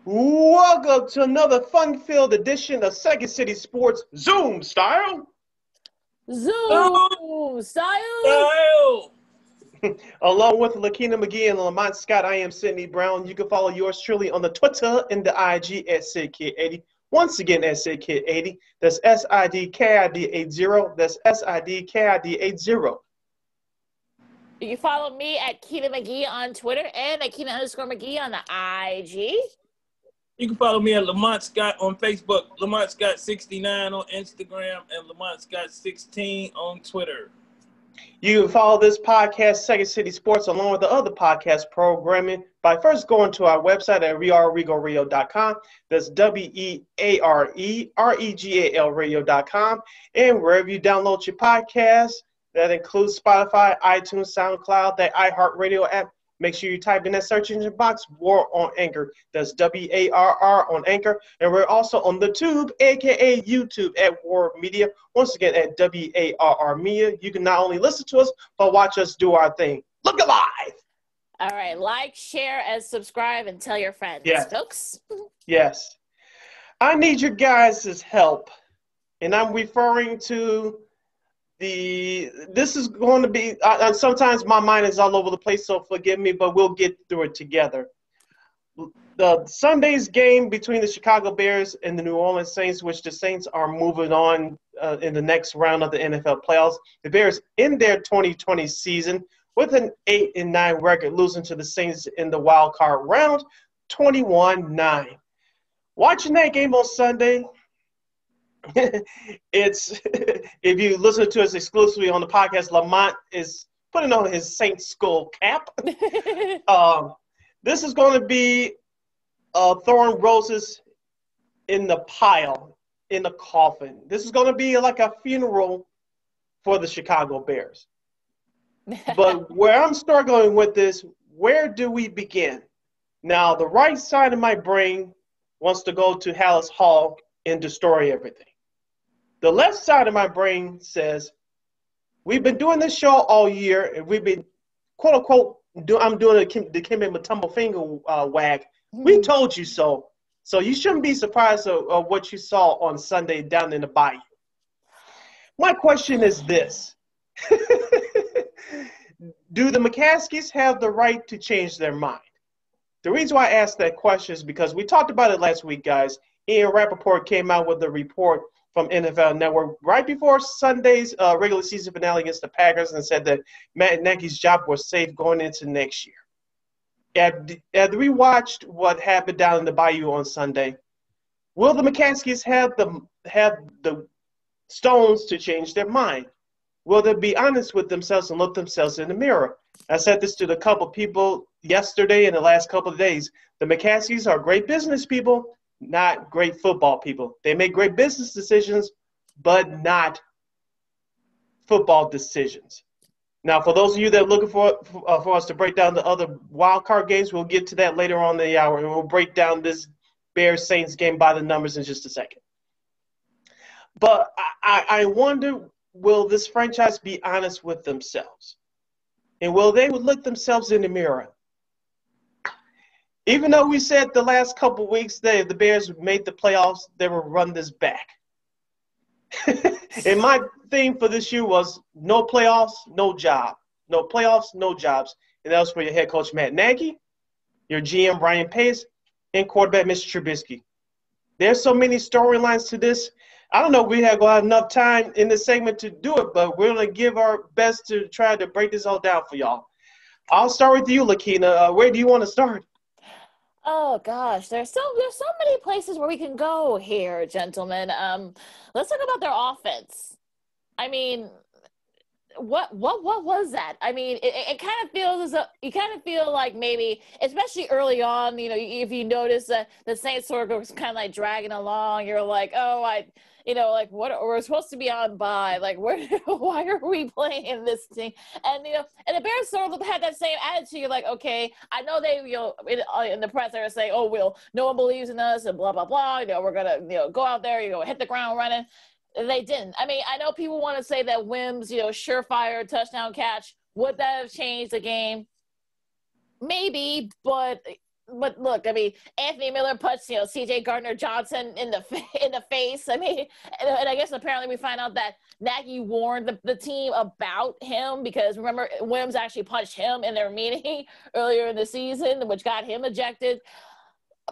Welcome to another fun-filled edition of Second City Sports Zoom style. Zoom style. Along with Lakeena and Lamont Scott, I am Sydney Brown. You can follow yours truly on the Twitter and the IG at SidKid80. Once again at SidKid80. That's SIDKID80. That's SIDKID80. You can follow me at Keena McGee on Twitter and at Keena_McGee on the IG. You can follow me at Lamont Scott on Facebook, Lamont Scott 69 on Instagram, and Lamont Scott 16 on Twitter. You can follow this podcast, Second City Sports, along with the other podcast programming by first going to our website at weareregalradio.com. That's WEAREREGAL radio.com. And wherever you download your podcast, that includes Spotify, iTunes, SoundCloud, that iHeartRadio app. Make sure you type in that search engine box, War on Anchor. That's WARR on Anchor. And we're also on the Tube, a.k.a. YouTube, at War Media. Once again, at WARR Media. You can not only listen to us, but watch us do our thing. Look alive! All right. Like, share, and subscribe, and tell your friends, folks. Yes. I need your guys' help. And I'm referring to this is going to be, sometimes my mind is all over the place, so forgive me, but we'll get through it together. The Sunday's game between the Chicago Bears and the New Orleans Saints, which the Saints are moving on in the next round of the NFL playoffs. The Bears in their 2020 season with an 8-9 record, losing to the Saints in the wild card round, 21-9. Watching that game on Sunday, it's if you listen to us exclusively on the podcast, Lamont is putting on his Saint Skull cap. This is going to be throwing roses in the pile, in the coffin. This is going to be like a funeral for the Chicago Bears. But where I'm struggling with this, where do we begin? Now, the right side of my brain wants to go to Hallis Hall and destroy everything. The left side of my brain says, we've been doing this show all year, and we've been, quote unquote, I'm doing the Kimmy Matumbo finger wag. We told you so. So you shouldn't be surprised of what you saw on Sunday down in the bayou. My question is this. Do the McCaskies have the right to change their mind? The reason why I asked that question is because we talked about it last week, guys. Ian Rappaport came out with a report from NFL Network right before Sunday's regular season finale against the Packers and said that Matt Nagy's job was safe going into next year. As we watched what happened down in the Bayou on Sunday, will the McCaskies have the stones to change their mind? Will they be honest with themselves and look themselves in the mirror? I said this to a couple people yesterday and the last couple of days. The McCaskies are great business people, not great football people. They make great business decisions, but not football decisions. Now, for those of you that are looking for us to break down the other wild card games, we'll get to that later on in the hour, and we'll break down this Bears-Saints game by the numbers in just a second. But I wonder, will this franchise be honest with themselves? And will they look themselves in the mirror? Even though we said the last couple of weeks that if the Bears made the playoffs, they would run this back. And my theme for this year was no playoffs, no job. No playoffs, no jobs. And that was for your head coach, Matt Nagy, your GM, Ryan Pace, and quarterback, Mr. Trubisky. There's so many storylines to this. I don't know if we have enough time in this segment to do it, but we're going to give our best to try to break this all down for y'all. I'll start with you, Lakeena. Where do you want to start? Oh gosh, there's so many places where we can go here, gentlemen. Let's talk about their offense. I mean, what was that? I mean, it kind of feels as though you kind of feel like maybe, especially early on, you know, if you notice that the Saints sort of was kind of like dragging along, you're like, oh, like what we're supposed to be on by, like why are we playing this thing? And and the Bears sort of had that same attitude. You're like, okay, I know they in the press they were saying, oh, no one believes in us and blah blah blah. We're gonna go out there, hit the ground running. They didn't. I mean, I know people want to say that Wims, surefire touchdown catch, would that have changed the game? Maybe, but but look, I mean, Anthony Miller punched, C.J. Gardner-Johnson in the face. I mean, and I guess apparently we find out that Nagy warned the team about him because remember, Williams actually punched him in their meeting earlier in the season, which got him ejected.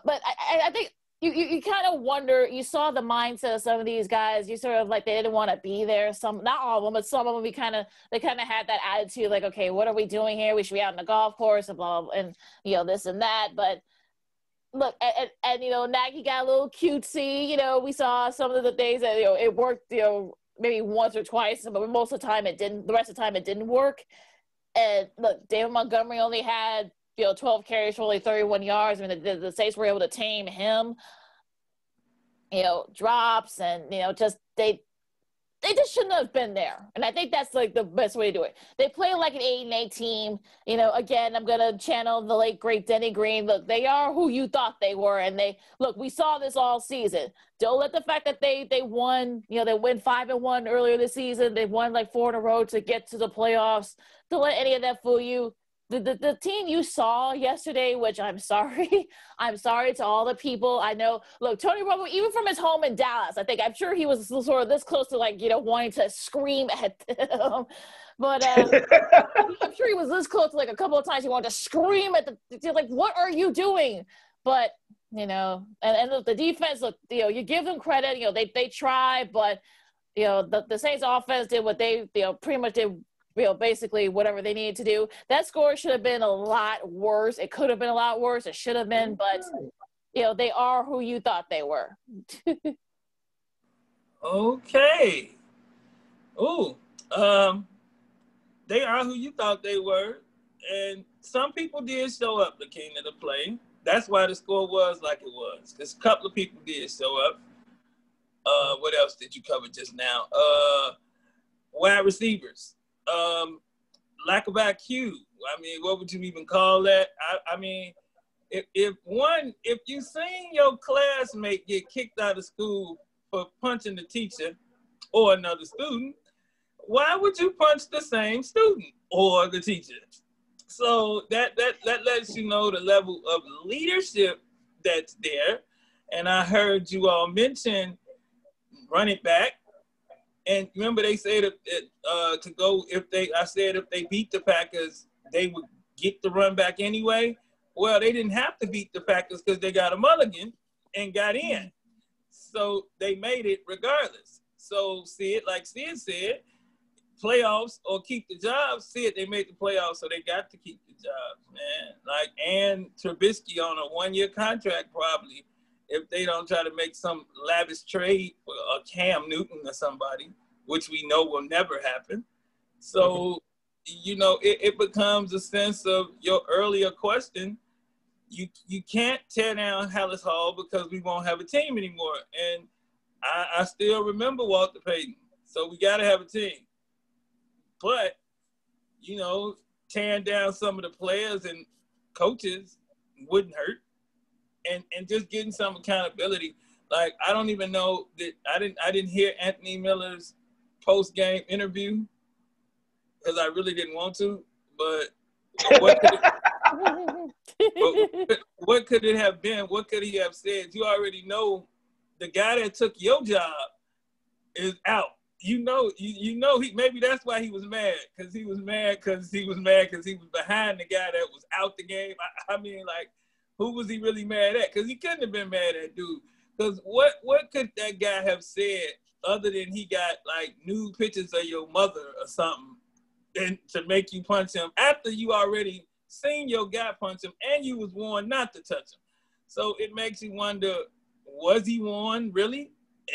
But I think you kind of wonder, you saw the mindset of some of these guys, you sort of like, they didn't want to be there. Some, not all of them, but some of them, they kind of had that attitude like, okay, what are we doing here? We should be out on the golf course and blah, blah, and, this and that. But look, and Nagy got a little cutesy. We saw some of the things that, it worked, maybe once or twice, but most of the time it didn't. The rest of the time it didn't work. And look, David Montgomery only had 12 carries for only 31 yards. I mean, the Saints were able to tame him, drops and, just they just shouldn't have been there. And I think that's like the best way to do it. They play like an 8-8 team. Again, I'm going to channel the late great Denny Green. Look, they are who you thought they were. And we saw this all season. Don't let the fact that they won, they win 5-1 earlier this season. They won like 4 in a row to get to the playoffs. Don't let any of that fool you. The team you saw yesterday, which I'm sorry to all the people. I know, look, Tony Romo, even from his home in Dallas, I'm sure he was sort of this close to wanting to scream at them. But I'm sure he was this close to a couple of times he wanted to scream at what are you doing? But, and look, the defense, look, you give them credit, they try, but, the Saints offense did what they, pretty much did, basically whatever they needed to do. That score should have been a lot worse. It could have been a lot worse. It should have been, but they are who you thought they were. Okay. Ooh, they are who you thought they were, and some people did show up, Lakeena, to play. That's why the score was like it was, because a couple of people did show up. What else did you cover just now? Wide receivers. Lack of IQ. I mean, what would you even call that? I mean, if you seen your classmate get kicked out of school for punching the teacher or another student, why would you punch the same student or the teacher? So that lets you know the level of leadership that's there. And I heard you all mention running back. And remember, they said if they beat the Packers, they would get the run back anyway. Well, they didn't have to beat the Packers because they got a mulligan and got in. So they made it regardless. So Sid said, playoffs or keep the job. Sid, they made the playoffs, so they got to keep the jobs, man. And Trubisky on a 1-year contract probably, if they don't try to make some lavish trade for a Cam Newton or somebody, which we know will never happen. So, it becomes a sense of your earlier question. You can't tear down Hallis Hall because we won't have a team anymore. And I still remember Walter Payton. So we got to have a team. But, tearing down some of the players and coaches wouldn't hurt. And just getting some accountability. Like, I don't even know that I didn't hear Anthony Miller's post-game interview because I really didn't want to. But what could it have been? What could he have said? You already know the guy that took your job is out. He maybe that's why he was mad, because he was mad because he was behind the guy that was out the game. I mean, like, who was he really mad at? Because he couldn't have been mad at dude. Because what could that guy have said other than he got like nude pictures of your mother or something and to make you punch him after you already seen your guy punch him and you was warned not to touch him? So it makes you wonder, was he warned really?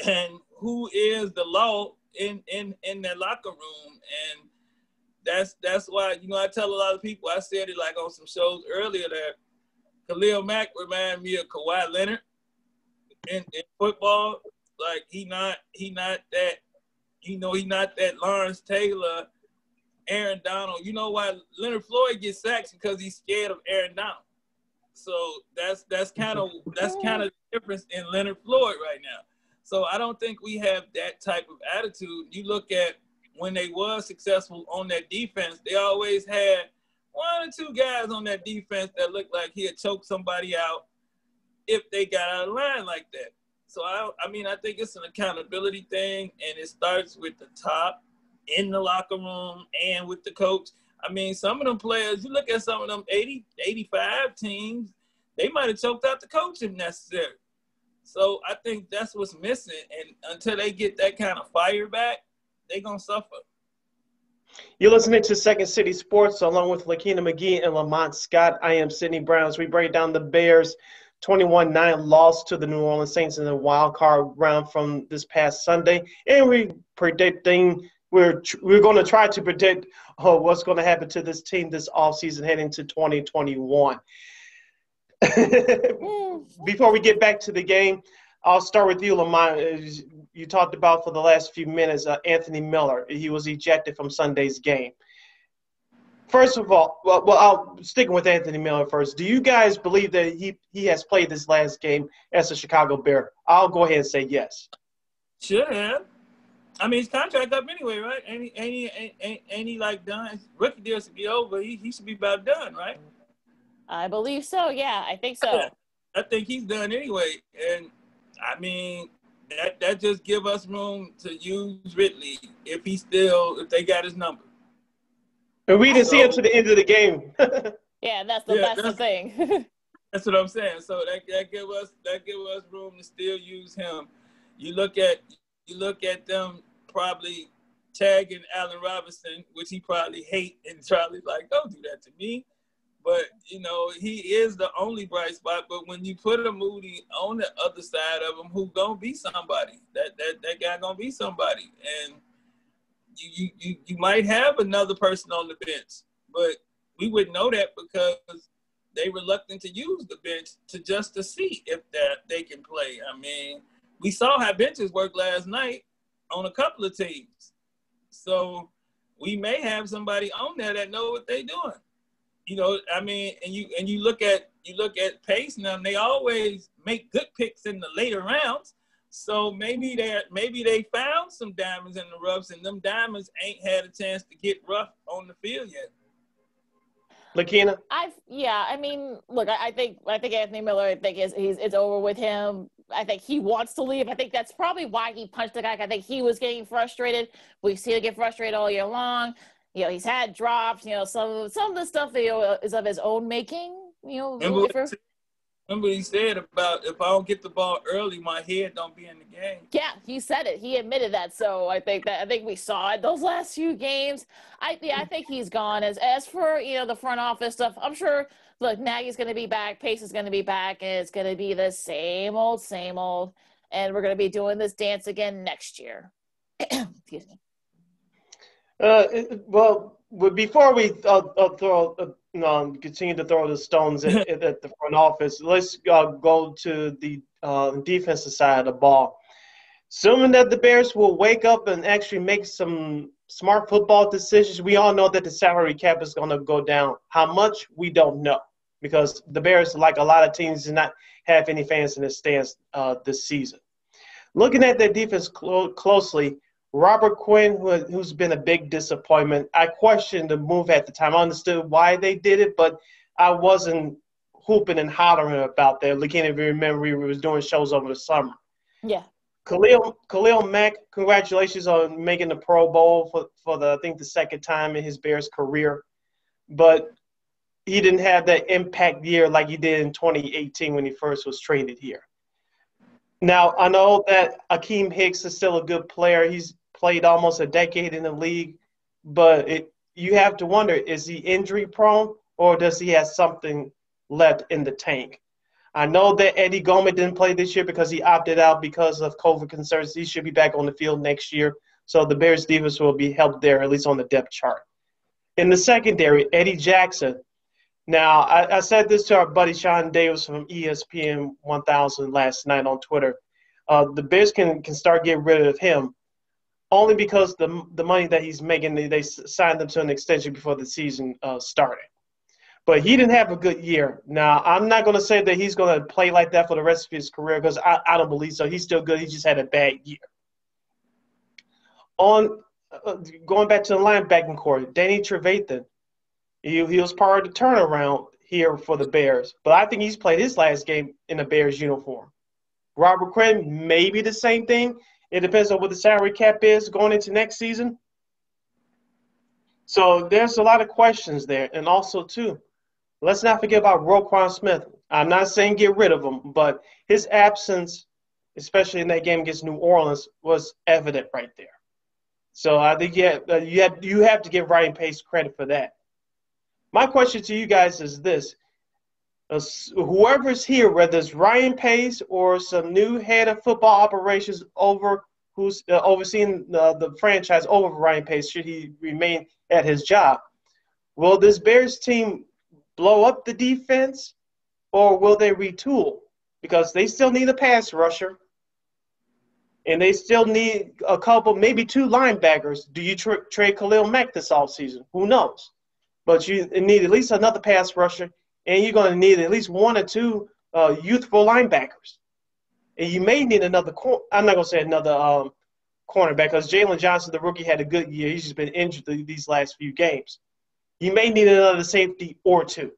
And who is the law in that locker room? And that's why, I tell a lot of people, I said it like on some shows earlier that Khalil Mack remind me of Kawhi Leonard in football. Like he not that Lawrence Taylor, Aaron Donald. You know why Leonard Floyd gets sacked? Because he's scared of Aaron Donald. So that's kind of the difference in Leonard Floyd right now. So I don't think we have that type of attitude. You look at when they were successful on that defense, they always had one or two guys on that defense that look like he'd choke somebody out if they got out of line like that. So, I think it's an accountability thing, and it starts with the top in the locker room and with the coach. I mean, some of them players, you look at some of them 80, 85 teams, they might have choked out the coach if necessary. So I think that's what's missing. And until they get that kind of fire back, they're going to suffer. You're listening to Second City Sports along with Lakeena McGee and Lamont Scott. I am Sidney Browns. We break down the Bears' 21-9 loss to the New Orleans Saints in the wild card round from this past Sunday. And we're going to try to predict what's going to happen to this team this offseason heading to 2021. Before we get back to the game, I'll start with you, Lamont. You talked about for the last few minutes Anthony Miller. He was ejected from Sunday's game. First of all, I'll stick with Anthony Miller first. Do you guys believe that he has played this last game as a Chicago Bear? I'll go ahead and say yes. Should have. I mean, his contract up anyway, right? Ain't he like done? His rookie deal should be over. He should be about done, right? I believe so. Yeah, I think so. Yeah, I think he's done anyway. And, I mean, that just give us room to use Ridley if they got his number. And we didn't see him to the end of the game. Yeah, that's the thing. That's what I'm saying. So that give us room to still use him. You look at them probably tagging Allen Robinson, which he probably hate and Charlie's like, don't do that to me. But, he is the only bright spot. But when you put a Moody on the other side of him, who going to be somebody? That guy going to be somebody. And you might have another person on the bench. But we wouldn't know that because they reluctant to use the bench to see if they can play. I mean, we saw how benches work last night on a couple of teams. So we may have somebody on there that know what they're doing. And you look at Pace now, they always make good picks in the later rounds. So maybe they found some diamonds in the roughs, and them diamonds ain't had a chance to get rough on the field yet. Lakeena? Look, I think Anthony Miller, it's over with him. I think he wants to leave. I think that's probably why he punched the guy. I think he was getting frustrated. We see him get frustrated all year long. He's had drops. Some of the stuff is of his own making. Remember he said about if I don't get the ball early, my head don't be in the game. Yeah, he said it. He admitted that. So I think we saw it those last few games. I think he's gone. As for the front office stuff, I'm sure. Look, Nagy's going to be back. Pace is going to be back, and it's going to be the same old, and we're going to be doing this dance again next year. Excuse me. Well, before we continue to throw the stones at the front office, let's go to the defensive side of the ball. Assuming that the Bears will wake up and actually make some smart football decisions, we all know that the salary cap is going to go down. How much, we don't know, because the Bears, like a lot of teams, do not have any fans in the stands this season. Looking at their defense closely, Robert Quinn, who's been a big disappointment, I questioned the move at the time. I understood why they did it, but I wasn't hooping and hollering about that. Lakeena, if you remember, we was doing shows over the summer. Yeah. Khalil Mack, congratulations on making the Pro Bowl for I think the second time in his Bears career. But he didn't have that impact year like he did in 2018 when he first was traded here. Now, I know that Akeem Hicks is still a good player. He's played almost a decade in the league. But you have to wonder, is he injury prone or does he have something left in the tank? I know that Eddie Gomez didn't play this year because he opted out because of COVID concerns. He should be back on the field next year. So the Bears defense will be helped there, at least on the depth chart. In the secondary, Eddie Jackson. Now, I said this to our buddy Sean Davis from ESPN 1000 last night on Twitter. The Bears can start getting rid of him only because the money that he's making, they signed him to an extension before the season started. But he didn't have a good year. Now, I'm not going to say that he's going to play like that for the rest of his career because I don't believe so. He's still good. He just had a bad year. Going back to the linebacking core, Danny Trevathan. He was part of the turnaround here for the Bears. But I think he's played his last game in a Bears uniform. Robert Quinn, maybe the same thing. It depends on what the salary cap is going into next season. So there's a lot of questions there. And also, too, let's not forget about Roquan Smith. I'm not saying get rid of him, but his absence, especially in that game against New Orleans, was evident right there. So I think you have to give Ryan Pace credit for that. My question to you guys is this. Whoever's here, whether it's Ryan Pace or some new head of football operations who's overseeing the franchise over Ryan Pace, should he remain at his job, will this Bears team blow up the defense or will they retool? Because they still need a pass rusher and they still need a couple, maybe 2 linebackers. Do you trade Khalil Mack this offseason? Who knows? But you need at least another pass rusher, and you're going to need at least 1 or 2 youthful linebackers. And you may need another I'm not going to say another cornerback because Jalen Johnson, the rookie, had a good year. He's just been injured these last few games. You may need another safety or 2.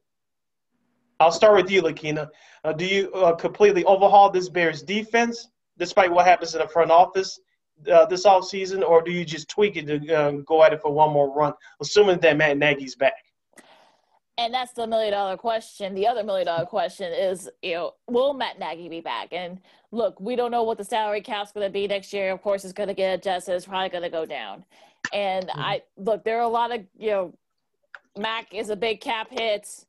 I'll start with you, Lakeena. Do you completely overhaul this Bears defense despite what happens in the front office this offseason, or do you just tweak it to go at it for one more run, assuming that Matt Nagy's back? And that's the $1 million question. The other $1 million question is, will Matt Nagy be back? And look, we don't know what the salary cap's going to be next year. Of course, it's going to get adjusted. It's probably going to go down. And there are a lot of, Mac is a big cap hit.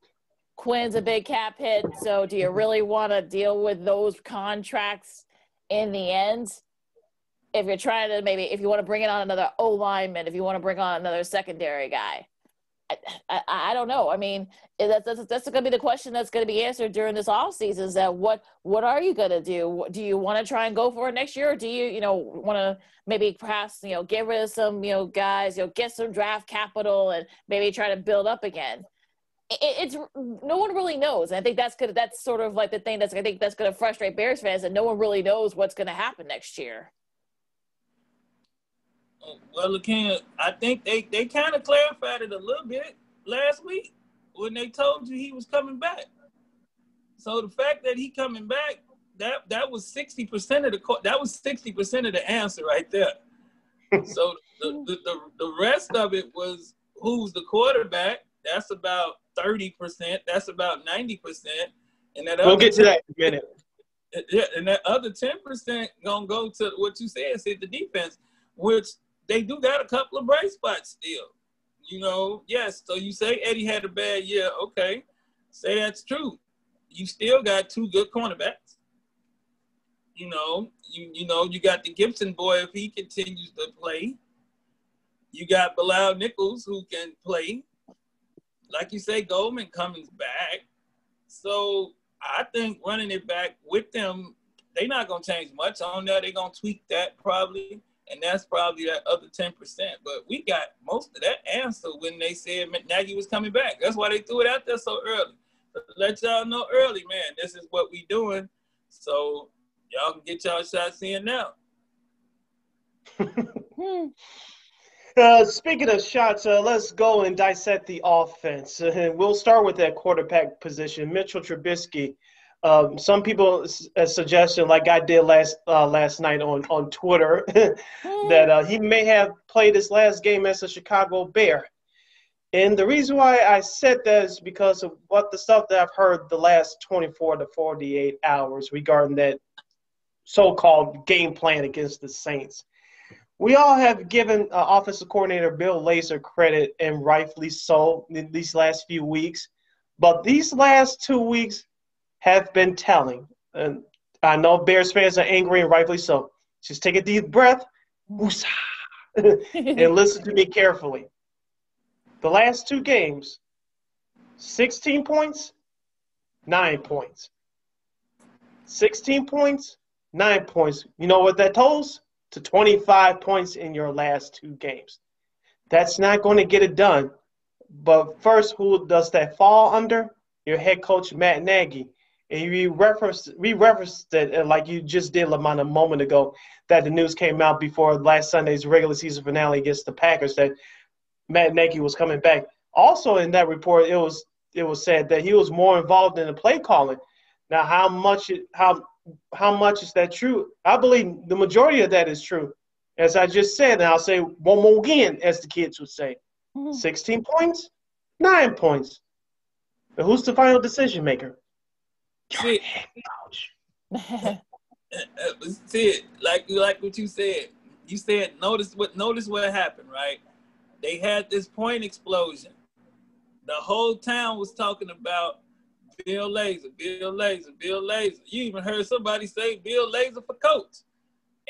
Quinn's a big cap hit. So do you really want to deal with those contracts in the end? If you're trying to if you want to bring on another O-lineman, if you want to bring on another secondary guy, I don't know. I mean, that's going to be the question that's going to be answered during this offseason is that what are you going to do? Do you want to try and go for it next year? Or do you, want to maybe perhaps, get rid of some, guys, get some draft capital and maybe try to build up again? It's no one really knows. And I think that's sort of like the thing that's going to frustrate Bears fans, and no one really knows what's going to happen next year. Well, Lakeena, I think they kind of clarified it a little bit last week when they told you he was coming back. So the fact that he coming back, that was 60% of the answer right there. So the rest of it was who's the quarterback. That's about 30%. That's about 90%. And that we'll get to that in a minute. Yeah, and that other 10% gonna go to what you said, the defense, which they do got a couple of bright spots still. Yes. So you say Eddie had a bad year. Okay. Say that's true. You still got 2 good cornerbacks. You got the Gibson boy if he continues to play. You got Bilal Nichols who can play. Like you say, Goldman Cummings back. So I think running it back with them, they're not going to change much on that. They're going to tweak that probably. And that's probably that other 10%. But we got most of that answer when they said Nagy was coming back. That's why they threw it out there so early. But let y'all know early, man, this is what we doing. So y'all can get y'all shots in now. Speaking of shots, let's go and dissect the offense. We'll start with that quarterback position. Mitchell Trubisky. Some people suggestion, like I did last night on Twitter, that he may have played his last game as a Chicago Bear. And the reason why I said that is because of what the stuff that I've heard the last 24 to 48 hours regarding that so-called game plan against the Saints. We all have given offensive coordinator Bill Lazor credit, and rightfully so, in these last few weeks. But these last 2 weeks have been telling. And I know Bears fans are angry, and rightfully so. Just take a deep breath and listen to me carefully. The last 2 games, 16 points, 9 points. 16 points, 9 points. You know what that totals? To 25 points in your last 2 games. That's not going to get it done. But first, who does that fall under? Your head coach, Matt Nagy. And we referenced it like you just did, Lamont, a moment ago, that the news came out before last Sunday's regular season finale against the Packers that Matt Nagy was coming back. Also in that report, it was said that he was more involved in the play calling. Now, how much is that true? I believe the majority of that is true. As I just said, and I'll say one more again, as the kids would say, 16 points, 9 points. But who's the final decision maker? See, see, like what you said. You said notice what happened, right? They had this point explosion. The whole town was talking about Bill Lazor, Bill Lazor, Bill Lazor. You even heard somebody say Bill Lazor for coach.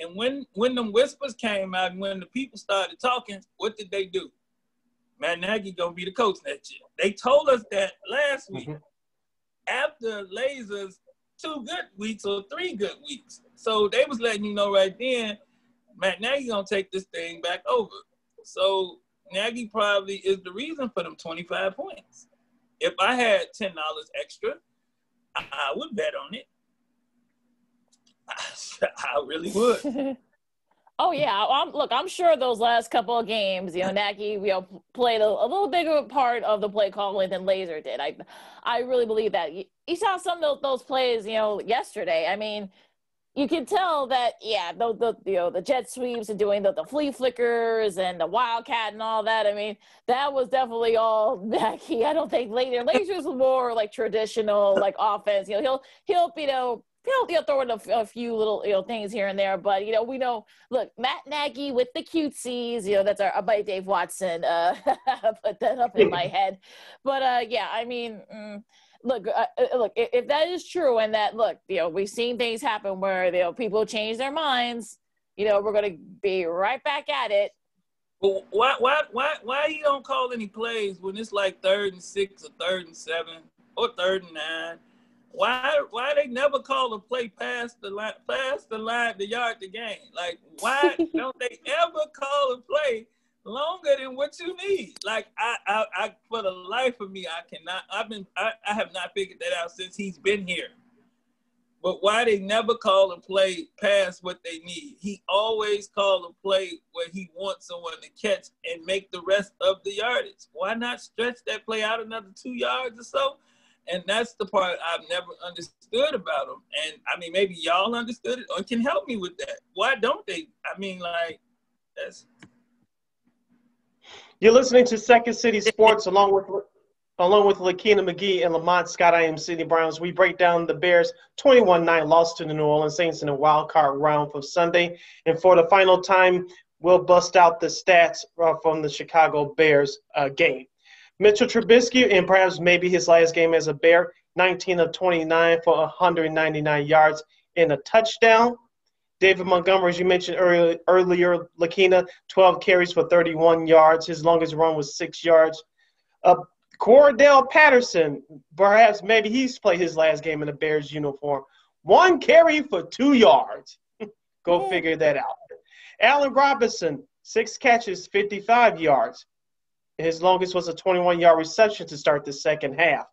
And when them whispers came out and when the people started talking, what did they do? Matt Nagy gonna be the coach next year. They told us that last week after Lazor's 2 good weeks or 3 good weeks. So they was letting you know right then, Matt Nagy gonna take this thing back over. So Nagy probably is the reason for them 25 points. If I had $10 extra, I would bet on it. I really would. Oh yeah, I'm sure those last couple of games, Nagy, played a little bigger part of the play calling than Lazor did. I really believe that. You saw some of those plays, yesterday. I mean, you can tell that, the jet sweeps and doing the flea flickers and the wildcat and all that. I mean, that was definitely all Nagy. I don't think Lazor's more like traditional, like offense. He'll throw in a few little, things here and there, but, we know, look, Matt Nagy with the cutesies, that's our buddy Dave Watson, put that up in my head. But, I mean, look, if that is true and that, look, we've seen things happen where, people change their minds, we're going to be right back at it. Well, why you don't call any plays when it's like 3rd and 6 or 3rd and 7 or 3rd and 9? Why they never call a play past the line, the yard, the game? Like, why don't they ever call a play longer than what you need? Like, I for the life of me, I cannot. I have not figured that out since he's been here. But why they never call a play past what they need? He always call a play where he wants someone to catch and make the rest of the yardage. Why not stretch that play out another 2 yards or so? And that's the part I've never understood about him. And, I mean, maybe y'all understood it or can help me with that. Why don't they? I mean, like, that's... You're listening to Second City Sports along with Lakeena McGee and Lamont Scott. I am Sidney Browns. We break down the Bears' 21-9 loss to the New Orleans Saints in the wild card round for Sunday. And for the final time, we'll bust out the stats from the Chicago Bears game. Mitchell Trubisky, in perhaps maybe his last game as a Bear, 19 of 29 for 199 yards and a touchdown. David Montgomery, as you mentioned earlier, Lakeena, 12 carries for 31 yards. His longest run was 6 yards. Cordell Patterson, perhaps maybe he's played his last game in the Bears uniform. 1 carry for 2 yards. Go figure that out. Allen Robinson, 6 catches, 55 yards. His longest was a 21-yard reception to start the second half.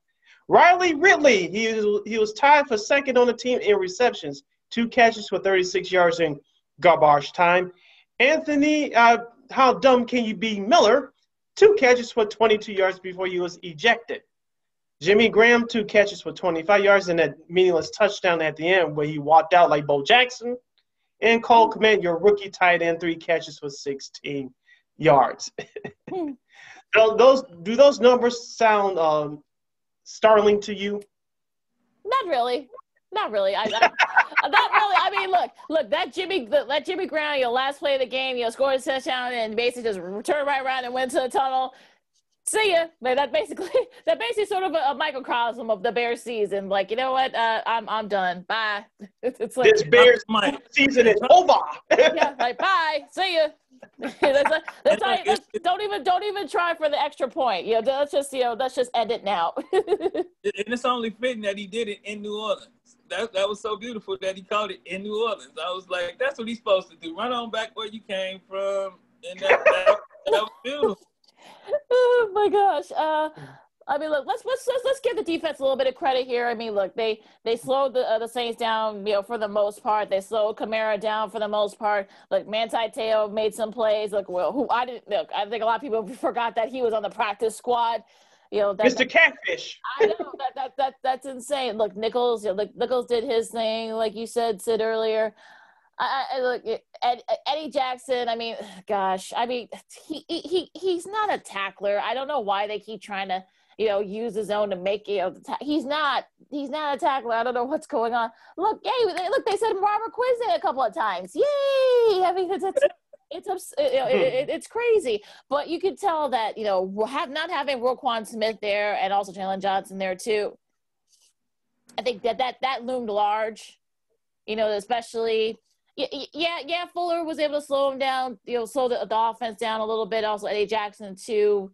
Riley Ridley, he was tied for second on the team in receptions, 2 catches for 36 yards in garbage time. Anthony, how dumb can you be, Miller, 2 catches for 22 yards before he was ejected. Jimmy Graham, 2 catches for 25 yards and that meaningless touchdown at the end where he walked out like Bo Jackson. And Cole Kmet, your rookie tight end, 3 catches for 16 yards. Do those numbers sound startling to you? Not really. Not really. Not really. I mean, look. That Jimmy Graham, last play of the game, scored a touchdown and basically just turned right around and went to the tunnel. See ya. But that basically sort of a microcosm of the Bears season. Like, you know what? I'm done. Bye. It's like this Bears season is over. Yeah. Like, bye. See ya. Don't even try for the extra point. Let's just end it now. And it's only fitting that he did it in New Orleans. That was so beautiful that he caught it in New Orleans. I was like, that's what he's supposed to do. Run on back where you came from. And that was beautiful. Oh my gosh. I mean, look, let's give the defense a little bit of credit here. I mean, look, they slowed the Saints down, for the most part. They slowed Kamara down for the most part. Look, Manti Te'o made some plays. Look, I think a lot of people forgot that he was on the practice squad. Mr. Catfish. I know that's insane. Look, Nichols did his thing, like you said, Sid, earlier. I look, Eddie Jackson. I mean, gosh, I mean, he's not a tackler. I don't know why they keep trying to, use his own to make he's not a tackler. I don't know what's going on. Look, they said Robert Quizze a couple of times. Yay! I mean, it's crazy, but you can tell that not having Roquan Smith there and also Jalen Johnson there too. I think that loomed large, especially. Yeah. Fuller was able to slow him down, slow the offense down a little bit. Also Eddie Jackson too.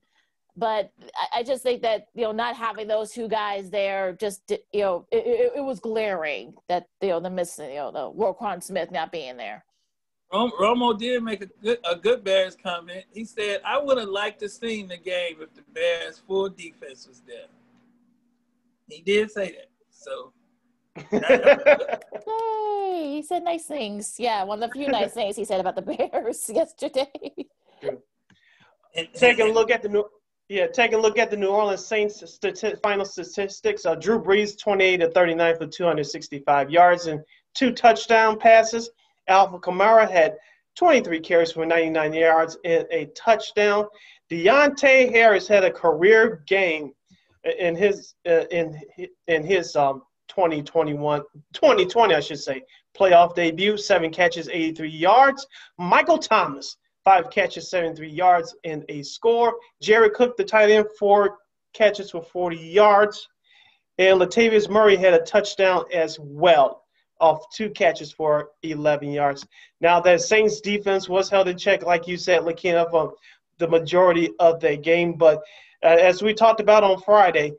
But I just think that, not having those two guys there, just, it was glaring that, the missing, the Roquan Smith not being there. Romo did make a good Bears comment. He said, I would have liked to seen the game if the Bears' full defense was there. He did say that. So. Yay, he said nice things. Yeah, one of the few nice things he said about the Bears yesterday. Taking a look at the New Orleans Saints final statistics. Drew Brees 28 of 39 for 265 yards and 2 touchdown passes. Alvin Kamara had 23 carries for 99 yards and a touchdown. Deontay Harris had a career game in his 2020, I should say, playoff debut, 7 catches, 83 yards. Michael Thomas, 5 catches, 73 yards, and a score. Jared Cook, the tight end, 4 catches for 40 yards. And Latavius Murray had a touchdown as well, off 2 catches for 11 yards. Now, that Saints defense was held in check, like you said, Lakeena, for the majority of the game. But as we talked about on Friday,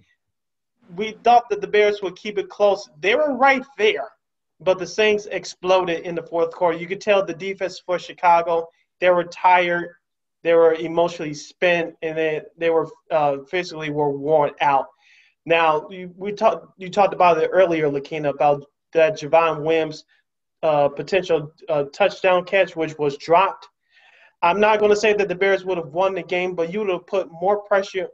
we thought that the Bears would keep it close. They were right there, but the Saints exploded in the fourth quarter. You could tell the defense for Chicago, they were tired, they were emotionally spent, and they were physically worn out. Now, you talked about it earlier, Lakeena, about that Javon Wims potential touchdown catch, which was dropped. I'm not going to say that the Bears would have won the game, but you would have put more pressure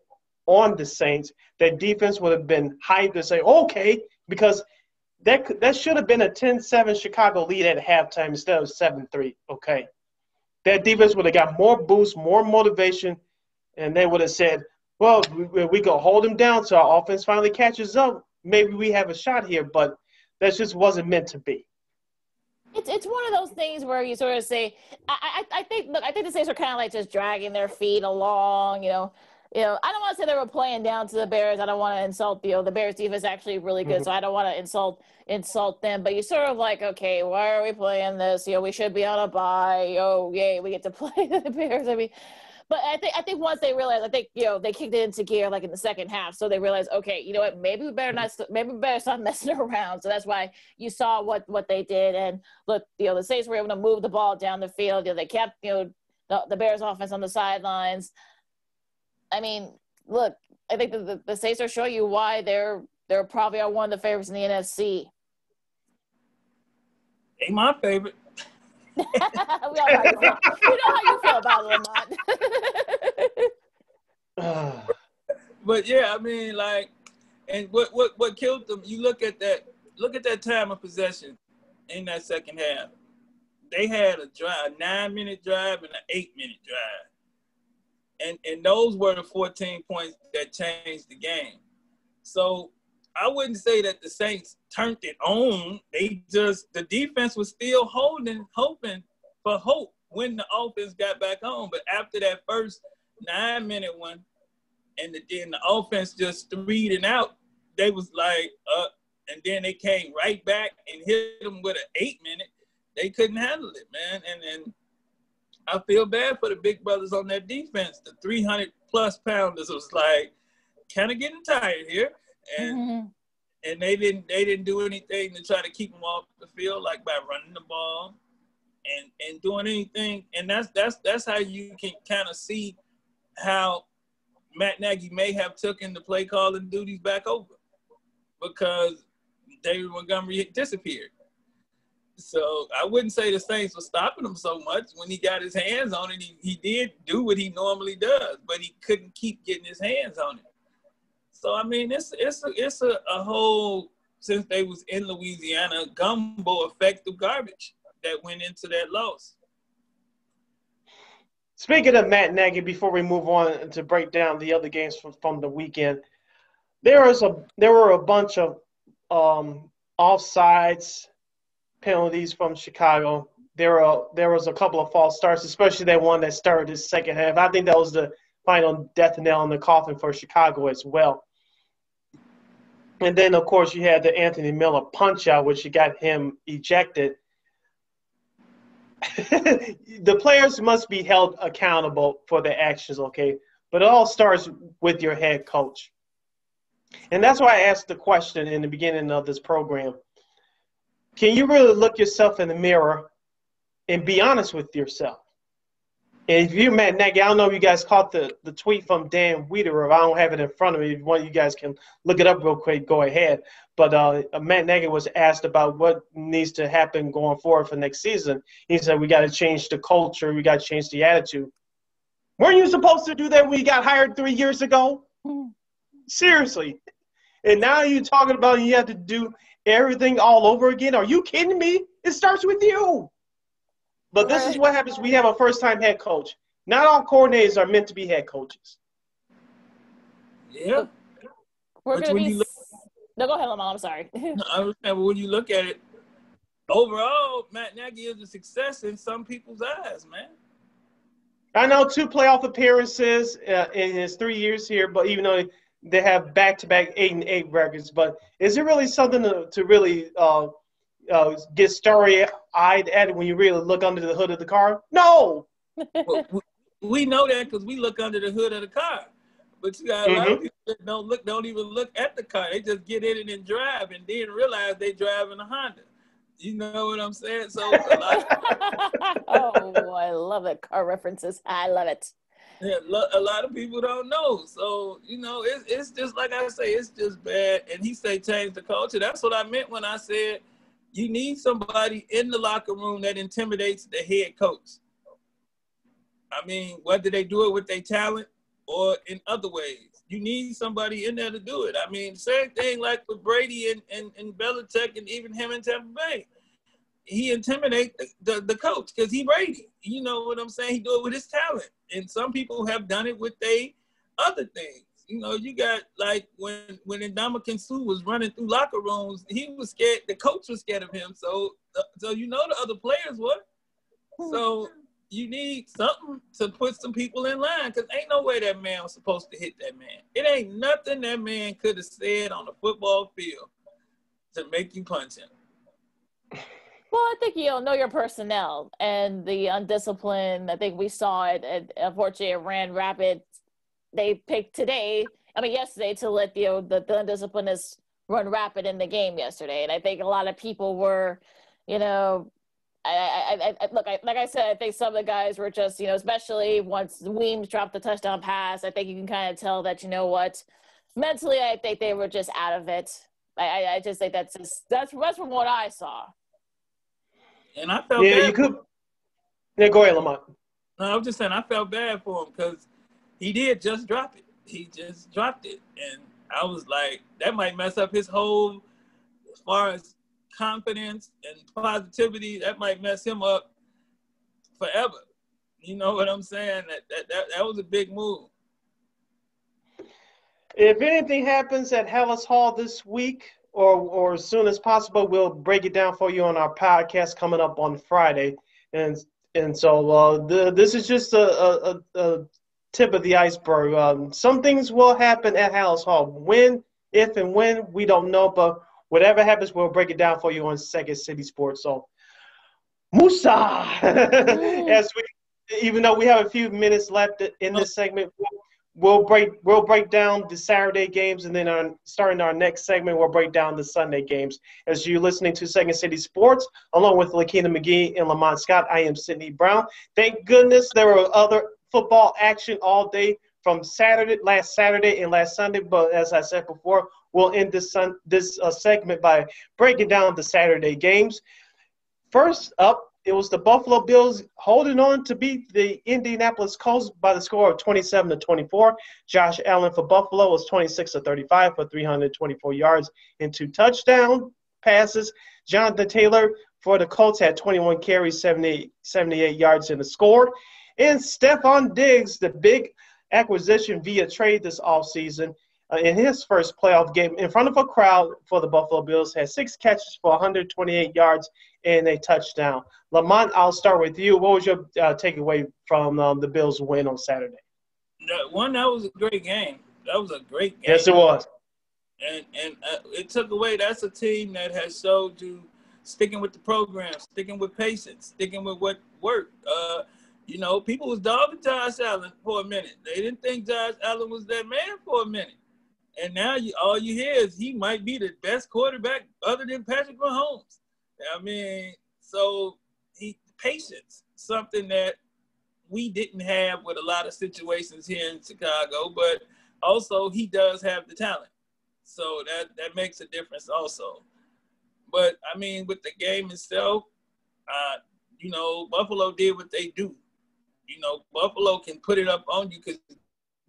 on the Saints. That defense would have been hyped to say, okay, because that should have been a 10-7 Chicago lead at halftime instead of 7-3, okay? That defense would have got more boost, more motivation, and they would have said, well, we go hold them down so our offense finally catches up. Maybe we have a shot here, but that just wasn't meant to be. It's one of those things where you sort of say, I think the Saints are kind of like just dragging their feet along, I don't want to say they were playing down to the Bears. I don't want to insult the Bears defense is actually really good, so I don't want to insult them. But you sort of like, okay, why are we playing this? We should be on a bye. Oh, yay, we get to play the Bears. I mean, but I think once they realized, they kicked it into gear like in the second half. So they realized, okay, you know what, maybe we better stop messing around. So that's why you saw what they did. And look, the Saints were able to move the ball down the field. They kept the Bears offense on the sidelines. I mean, look, I think the Saints are showing you why they're probably are one of the favorites in the NFC. Ain't my favorite. We know how you feel about Lamont. But yeah, I mean, like, and what killed them? You look at that time of possession in that second half. They had a 9-minute drive and an 8-minute drive. And those were the 14 points that changed the game. So I wouldn't say that the Saints turned it on. The defense was still hoping for hope when the offense got back on. But after that first 9-minute one, and then the offense just threed it out, they was like, and then they came right back and hit them with an 8-minute. They couldn't handle it, man. And I feel bad for the big brothers on that defense. The 300-plus pounders was like kind of getting tired here, and they didn't do anything to try to keep them off the field, like by running the ball and doing anything. And that's how you can kind of see how Matt Nagy may have taken the play calling duties back over because David Montgomery disappeared. So I wouldn't say the Saints were stopping him so much. When he got his hands on it, he did do what he normally does, but he couldn't keep getting his hands on it. So I mean, it's a whole, since they was in Louisiana, gumbo effect of garbage that went into that loss. Speaking of Matt Nagy, before we move on to break down the other games from the weekend, there were a bunch of offsides penalties from Chicago. There was a couple of false starts, especially that one that started the second half. I think that was the final death nail in the coffin for Chicago as well. And then, of course, you had the Anthony Miller punch-out, which got him ejected. The players must be held accountable for their actions, okay? But it all starts with your head coach. And that's why I asked the question in the beginning of this program. Can you really look yourself in the mirror and be honest with yourself? And if you're Matt Nagy, I don't know if you guys caught the tweet from Dan Wiederer. I don't have it in front of me. If one of you guys can look it up real quick, go ahead. But Matt Nagy was asked about what needs to happen going forward for next season. He said, we got to change the culture. We got to change the attitude. Weren't you supposed to do that when you got hired 3 years ago? Seriously. And now you're talking about you have to do everything all over again. Are you kidding me? It starts with you. But this is what happens. We have a first-time head coach. Not all coordinators are meant to be head coaches. Yeah. We're going to be – no, go ahead, Lamont. I'm sorry. I understand, but when you look at it, overall, Matt Nagy is a success in some people's eyes, man. I know 2 playoff appearances in his 3 years here, but even though they have back-to-back 8-8 records. But is it really something to really get starry-eyed at it when you really look under the hood of the car? No. Well, we know that because we look under the hood of the car. But you got a lot of people that don't even look at the car. They just get in it and drive and then realize they driving a Honda. You know what I'm saying? So a lot oh, I love it. Car references. I love it. Yeah, a lot of people don't know. So, you know, it's just like I say, it's just bad. And he say change the culture. That's what I meant when I said you need somebody in the locker room that intimidates the head coach. I mean, whether they do it with their talent or in other ways, you need somebody in there to do it. I mean, same thing like with Brady and Belichick and even him in Tampa Bay. He intimidates the coach because he Brady. You know what I'm saying? He do it with his talent. And some people have done it with their other things. You know, you got like when Ndamukong Suh was running through locker rooms, he was scared. The coach was scared of him. So you know the other players were. So you need something to put some people in line because ain't no way that man was supposed to hit that man. It ain't nothing that man could have said on the football field to make you punch him. Well, I think you'll know your personnel and the undisciplined. I think we saw it. Unfortunately, it ran rapid. They picked yesterday to let the undisciplined run rapid in the game yesterday. And I think a lot of people were, you know, like I said, I think some of the guys were just, you know, especially once Weems dropped the touchdown pass, I think you can kind of tell that, you know what, mentally, I think they were just out of it. I just think that's from what I saw. And I felt bad. Go ahead, Lamont. No, I was just saying I felt bad for him because he did just drop it. He just dropped it. And I was like, that might mess up his whole, as far as confidence and positivity, that might mess him up forever. You know what I'm saying? That was a big move. If anything happens at Hallis Hall this week, or as soon as possible, we'll break it down for you on our podcast coming up on Friday. And so this is just a tip of the iceberg. Some things will happen at Hallis Hall. When, if, and when, we don't know. But whatever happens, we'll break it down for you on Second City Sports. So, Musa! Even though we have a few minutes left in this segment, we'll break down the Saturday games, and then starting our next segment, we'll break down the Sunday games. As you're listening to Second City Sports, along with Lakeena McGee and Lamont Scott, I am Sydney Brown. Thank goodness there were other football action all day from last Saturday and last Sunday. But as I said before, we'll end this segment by breaking down the Saturday games. First up, it was the Buffalo Bills holding on to beat the Indianapolis Colts by the score of 27-24. Josh Allen for Buffalo was 26-35 for 324 yards and 2 touchdown passes. Jonathan Taylor for the Colts had 21 carries, 78 yards in the score. And Stephon Diggs, the big acquisition via trade this offseason, in his first playoff game in front of a crowd for the Buffalo Bills, had 6 catches for 128 yards and a touchdown. Lamont, I'll start with you. What was your takeaway from the Bills' win on Saturday? That was a great game. That was a great game. Yes, it was. And it took away. That's a team that has showed you sticking with the program, sticking with patience, sticking with what worked. People was dogging Josh Allen for a minute. They didn't think Josh Allen was that man for a minute. And now all you hear is he might be the best quarterback other than Patrick Mahomes. I mean, so patience, something that we didn't have with a lot of situations here in Chicago, but also he does have the talent. So that makes a difference also. But, I mean, with the game itself, Buffalo did what they do. Buffalo can put it up on you because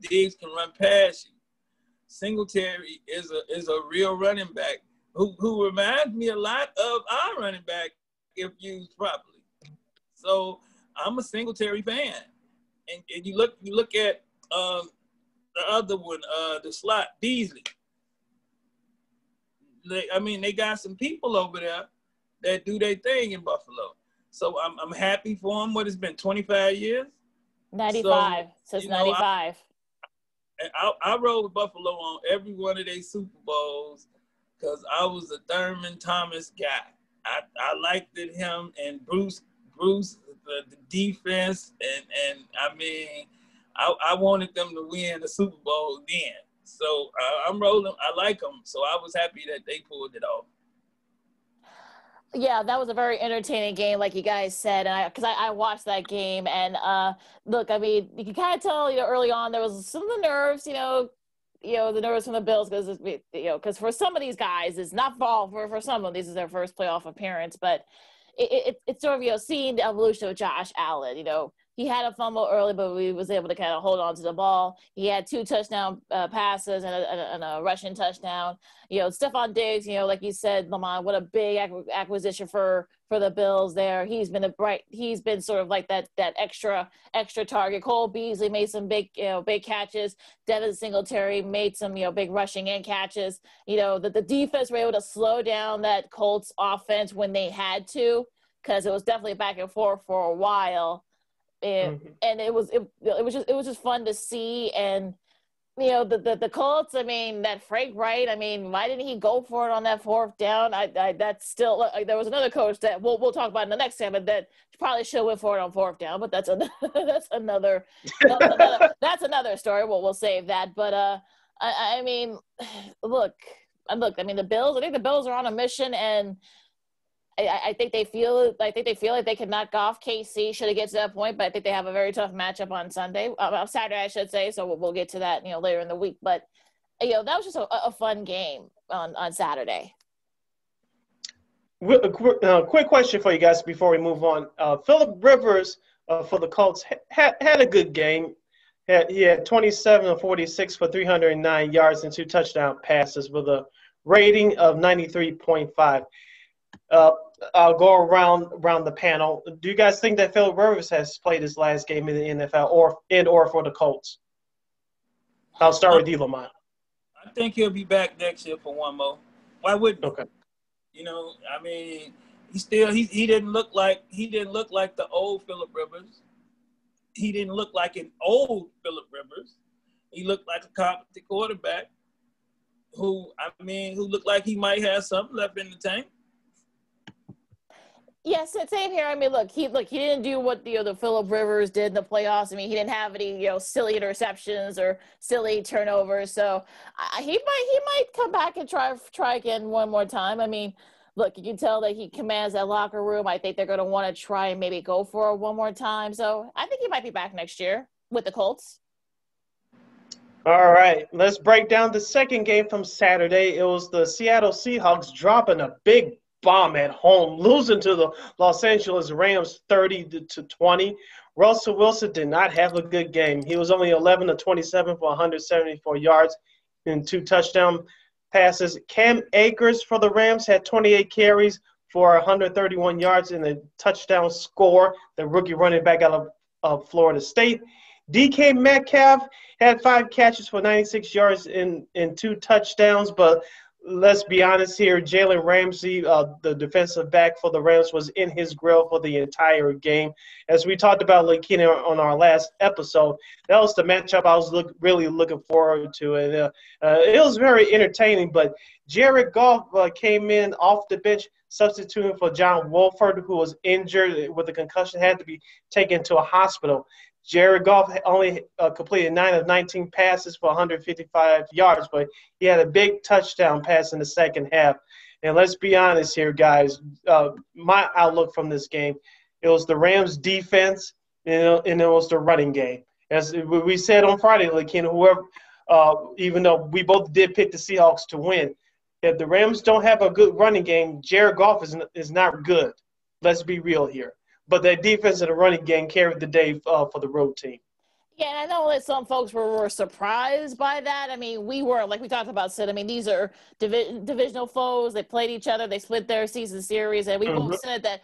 Diggs can run past you. Singletary is a real running back who reminds me a lot of our running back if used properly. So I'm a Singletary fan. And you look at the other one, the slot, Beasley. They got some people over there that do their thing in Buffalo. So I'm happy for them. What has been 25 years? 95. Since 95. I rode with Buffalo on every one of their Super Bowls because I was a Thurman Thomas guy. I liked him and Bruce, the defense, and I wanted them to win the Super Bowl then. So I'm rolling. I like them. So I was happy that they pulled it off. Yeah, that was a very entertaining game, like you guys said, and because I watched that game, and look, I mean, you can kind of tell, early on there was some of the nerves, the nerves from the Bills, because for some of these guys, it's not for some of these is their first playoff appearance, but it's sort of seeing the evolution of Josh Allen. He had a fumble early, but he was able to kind of hold on to the ball. He had 2 touchdown passes and a rushing touchdown. Stephon Diggs, like you said, Lamont, what a big acquisition for the Bills there. He's been sort of like that extra target. Cole Beasley made some big catches. Devin Singletary made some, big rushing in catches. The defense were able to slow down that Colts offense when they had to, because it was definitely back and forth for a while. And it was just fun to see. And the Colts, that Frank Wright, why didn't he go for it on that 4th down? That's still, there was another coach that we'll talk about in the next segment that probably should have went for it on 4th down, but that's another story. We'll save that. But look, the Bills, I think the Bills are on a mission, and I think they feel like they can knock off KC should it get to that point, but I think they have a very tough matchup on Saturday, I should say. So we'll get to that, later in the week. But that was just a fun game on Saturday. Quick question for you guys before we move on. Phillip Rivers for the Colts had a good game. He had 27 of 46 for 309 yards and 2 touchdown passes with a rating of 93.5. I'll go around the panel. Do you guys think that Phillip Rivers has played his last game in the NFL or for the Colts? I'll start with you, Lamont. I think he'll be back next year for one more. Why wouldn't he? Okay. He didn't look like the old Phillip Rivers. He didn't look like an old Phillip Rivers. He looked like a competent quarterback who looked like he might have something left in the tank. Yes, same here. Look, he didn't do what the Phillip Rivers did in the playoffs. He didn't have any silly interceptions or silly turnovers. So he might come back and try again one more time. Look, you can tell that he commands that locker room. I think they're going to want to try and maybe go for it one more time. So I think he might be back next year with the Colts. All right, let's break down the second game from Saturday. It was the Seattle Seahawks dropping a big bomb at home, losing to the Los Angeles Rams 30-20. Russell Wilson did not have a good game. He was only 11 to 27 for 174 yards and 2 touchdown passes. Cam Akers for the Rams had 28 carries for 131 yards and a touchdown score. The rookie running back out of Florida State. DK Metcalf had 5 catches for 96 yards and 2 touchdowns, but let's be honest here, Jalen Ramsey, the defensive back for the Rams, was in his grill for the entire game. As we talked about Lakeena on our last episode, that was the matchup I was really looking forward to. And it was very entertaining, but Jared Goff came in off the bench, substituting for John Wolford, who was injured with a concussion, had to be taken to a hospital. Jared Goff only completed 9 of 19 passes for 155 yards, but he had a big touchdown pass in the second half. And let's be honest here, guys. My outlook from this game, it was the Rams' defense, and it was the running game. As we said on Friday, like, whoever, even though we both did pick the Seahawks to win, if the Rams don't have a good running game, Jared Goff is not good. Let's be real here. But their defense and the running game carried the day for the road team. Yeah, and I know that some folks were surprised by that. I mean, we were, like we talked about, Sid. I mean, these are divisional foes. They played each other. They split their season series. And we both said that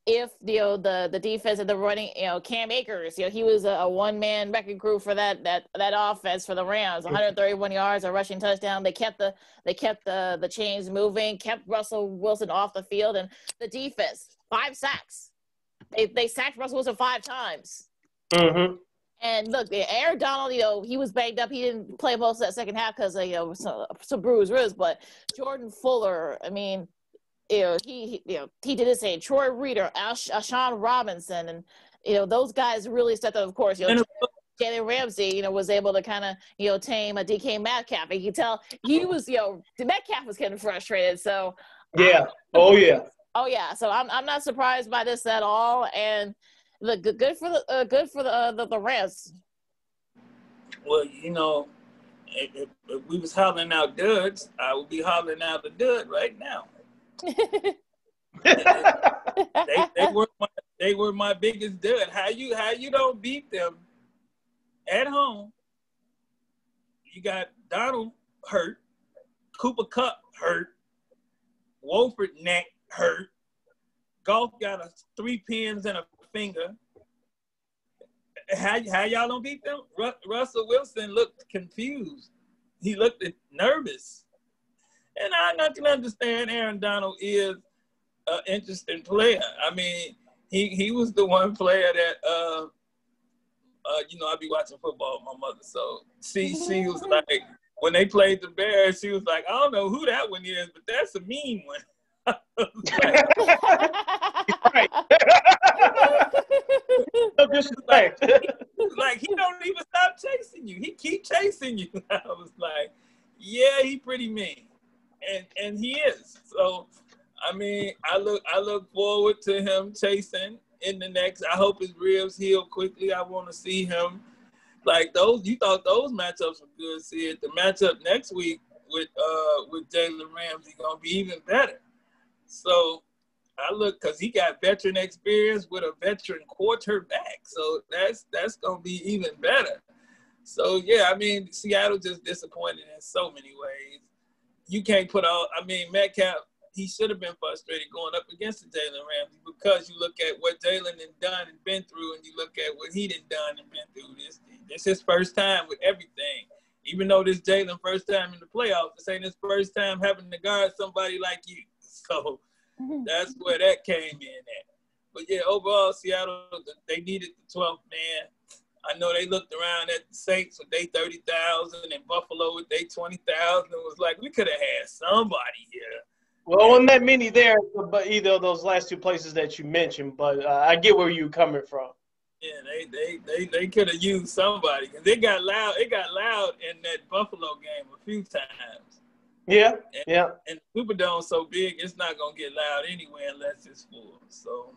if, the defense and the running, Cam Akers, he was a one-man wrecking crew for that offense for the Rams. 131 yards, a rushing touchdown. They kept the chains moving, kept Russell Wilson off the field, and the defense, 5 sacks. They sacked Russell Wilson 5 times. And look, Aaron Donald, he was banged up. He didn't play most of that second half because of some bruised ribs. But Jordan Fuller, I mean, he did his thing. Troy Reader, Alshon Robinson, and those guys really stepped up. Of course, Jalen Ramsey, was able to kind of tame a DK Metcalf. And you can tell he was, Metcalf was getting frustrated. So yeah, Oh yeah, so I'm not surprised by this at all, and look, good for the Rams. Well, if we was hollering out duds, I would be hollering out the dud right now. they were my biggest dud. How you don't beat them at home? You got Donald hurt, Cooper Kupp hurt, Wolford neck hurt. Golf got 3 pins and a finger. How y'all don't beat them? Russell Wilson looked confused. He looked nervous. And I can understand Aaron Donald is an interesting player. I mean, he was the one player that I be watching football with my mother. So she was like, when they played the Bears, she was like, I don't know who that one is, but that's a mean one. Right. No disrespect. Like he don't even stop chasing you. He keep chasing you. I was like, yeah, he pretty mean, and he is. So, I mean, I look forward to him chasing in the next. I hope his ribs heal quickly. I want to see him like those. You thought those matchups were good. See it. The matchup next week with Jalen Ramsey gonna be even better. So I look because he got veteran experience with a veteran quarterback. So that's gonna be even better. So yeah, I mean Seattle just disappointed in so many ways. You can't put all. I mean Metcalf, he should have been frustrated going up against the Jalen Ramsey because you look at what Jalen had done and been through, and you look at what he done and been through. This his first time with everything. Even though this Jalen first time in the playoffs, this ain't his first time having to guard somebody like you. So that's where that came in at. But yeah, overall, Seattle, they needed the 12th man. I know they looked around at the Saints with their 30,000 and Buffalo with their 20,000. It was like, we could have had somebody here. Well, wasn't that many there, but either of those last 2 places that you mentioned. But I get where you're coming from. Yeah, they could have used somebody because it got loud. It got loud in that Buffalo game a few times. Yeah, And the Superdome's so big, it's not gonna get loud anyway unless it's full. So.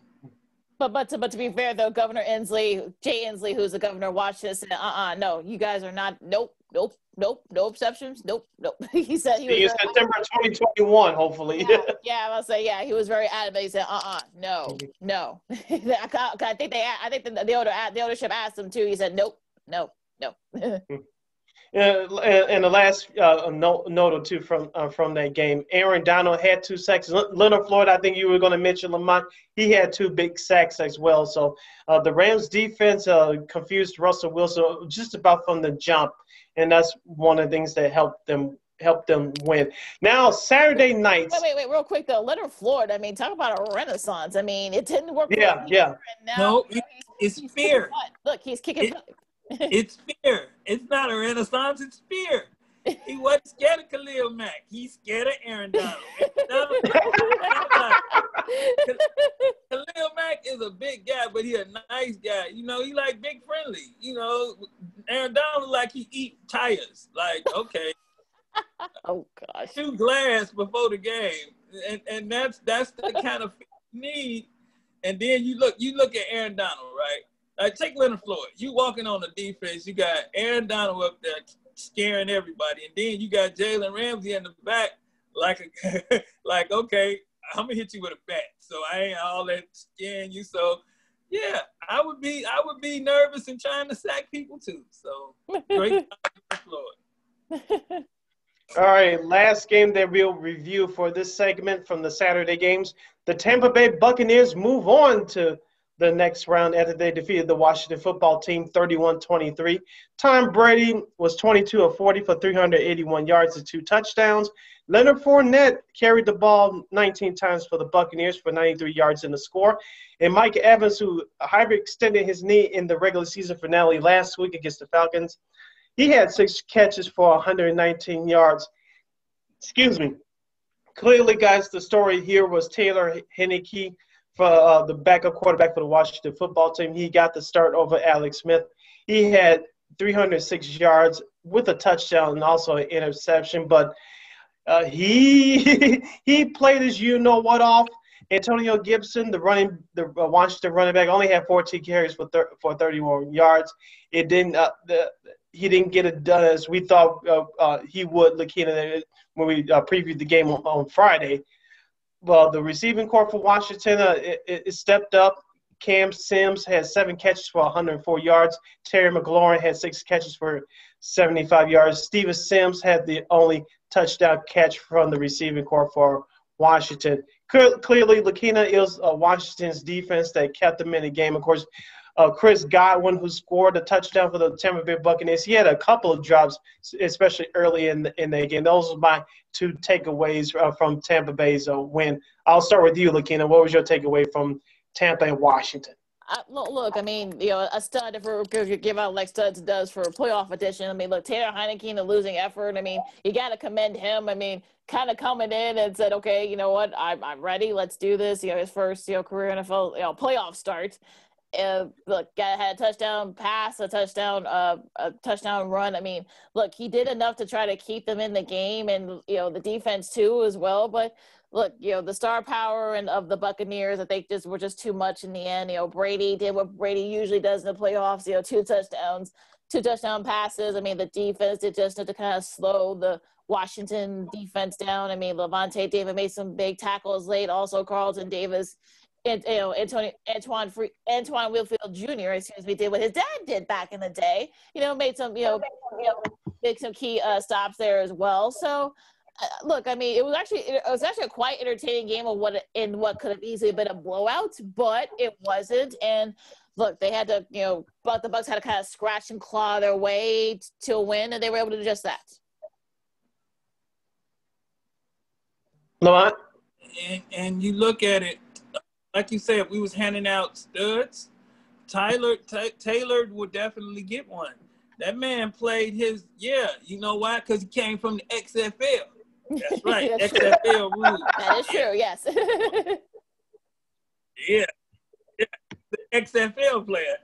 But to be fair though, Governor Jay Inslee, who's the governor, watched this and no, you guys are not. Nope, nope, no exceptions, nope. He said he was. See you September 2021, hopefully. Yeah, I was say, yeah, he was very adamant. He said, no. I think the ownership asked him too. He said, nope. And the last note or two from that game, Aaron Donald had 2 sacks. Leonard Floyd, I think you were going to mention Lamont. He had 2 big sacks as well. So the Rams defense confused Russell Wilson just about from the jump, and that's one of the things that helped them win. Now Saturday nights. Wait, real quick though. Leonard Floyd. I mean, talk about a renaissance. I mean, it didn't work. Yeah. And now it's fear. Look, he's kicking. It's fear. It's not a renaissance. It's fear. He wasn't scared of Khalil Mack. He's scared of Aaron Donald. Khalil Mack is a big guy, but he a nice guy. You know, he like big friendly. You know, Aaron Donald like he eat tires. Like, okay. Oh gosh. 2 glass before the game. And that's the kind of you need. And then you look at Aaron Donald, right? Like, take Leonard Floyd. You walking on the defense, you got Aaron Donald up there scaring everybody, and then you got Jalen Ramsey in the back, like okay, I'm gonna hit you with a bat, so I ain't all that scaring you. So yeah, I would be nervous and trying to sack people too. So great job, Floyd. All right, last game that we'll review for this segment from the Saturday games. The Tampa Bay Buccaneers move on to the next round after they defeated the Washington football team 31-23. Tom Brady was 22 of 40 for 381 yards and 2 touchdowns. Leonard Fournette carried the ball 19 times for the Buccaneers for 93 yards in the score. And Mike Evans, who hyperextended his knee in the regular season finale last week against the Falcons, he had 6 catches for 119 yards. Excuse me. Clearly, guys, the story here was Taylor Heinicke, for the backup quarterback for the Washington football team. He got the start over Alex Smith. He had 306 yards with a touchdown and also an interception, but he played his you-know-what off. Antonio Gibson, the Washington running back, only had 14 carries for 31 yards. He didn't get it done as we thought he would, Lakeena, when we previewed the game on Friday. Well, the receiving corps for Washington, it stepped up. Cam Sims had 7 catches for 104 yards. Terry McLaurin had 6 catches for 75 yards. Steven Sims had the only touchdown catch from the receiving corps for Washington. Clearly, Lakeena, it was Washington's defense that kept them in the game. Of course, Chris Godwin, who scored a touchdown for the Tampa Bay Buccaneers, he had a couple of drops, especially early in the game. Those are my 2 takeaways from Tampa Bay's win. I'll start with you, Lakeena. What was your takeaway from Tampa and Washington? Look, I mean, you know, a stud, if we're going to give out like studs does for a playoff edition. I mean, look, Taylor Heinicke, the losing effort. I mean, you got to commend him. I mean, kind of coming in and said, okay, you know what, I'm ready. Let's do this. You know, his first, career NFL, playoff start. Look, had a touchdown pass, a touchdown run. I mean, look, he did enough to try to keep them in the game, and the defense too as well. But look, the star power and of the Buccaneers, I think were just too much in the end. Brady did what Brady usually does in the playoffs. 2 touchdown passes. I mean, the defense did just to kind of slow the Washington defense down. I mean, Levante David made some big tackles late. Also, Carlton Davis. And Antoine Winfield Jr. Did what his dad did back in the day. Made some make some key stops there as well. So look, I mean, it was actually a quite entertaining game of what could have easily been a blowout, but it wasn't. And look, they had to but the Bucs had to kind of scratch and claw their way to a win, and they were able to do just that. Lamont? And you look at it. Like you said, if we was handing out studs, Taylor would definitely get one. That man played his, you know why? Because he came from the XFL. That's right, XFL rules. That is true, yes. Yeah, the XFL player.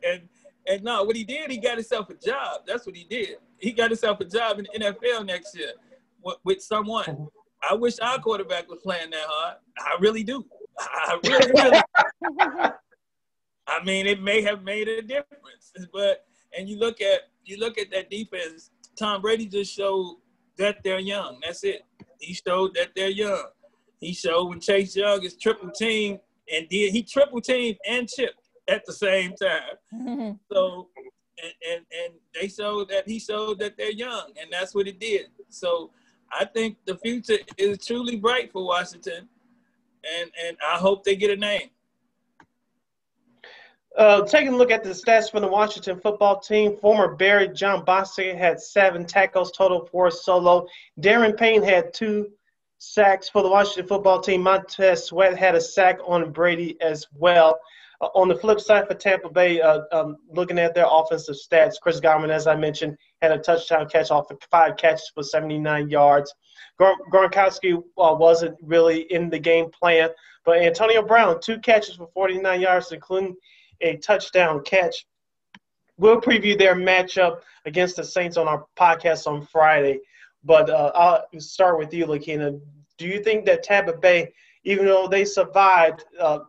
And no, what he did, he got himself a job. That's what he did. He got himself a job in the NFL next year with someone. I wish our quarterback was playing that hard. I really do. I really. I mean, it may have made a difference, and you look at that defense. Tom Brady just showed that they're young. That's it. He showed that they're young. He showed when Chase Young is triple teamed he triple teamed and chipped at the same time. So, and they showed that he showed that they're young, and that's what it did. So I think the future is truly bright for Washington, and I hope they get a name. Taking a look at the stats for the Washington football team, former Bear John Bostic had 7 tackles, total 4 solo. Darren Payne had 2 sacks for the Washington football team. Montez Sweat had a sack on Brady as well. On the flip side for Tampa Bay, looking at their offensive stats, Chris Godwin, as I mentioned, had a touchdown catch off of 5 catches for 79 yards. Gronkowski wasn't really in the game plan, but Antonio Brown, 2 catches for 49 yards, including a touchdown catch. We'll preview their matchup against the Saints on our podcast on Friday. But I'll start with you, Lakeena. Do you think that Tampa Bay, even though they survived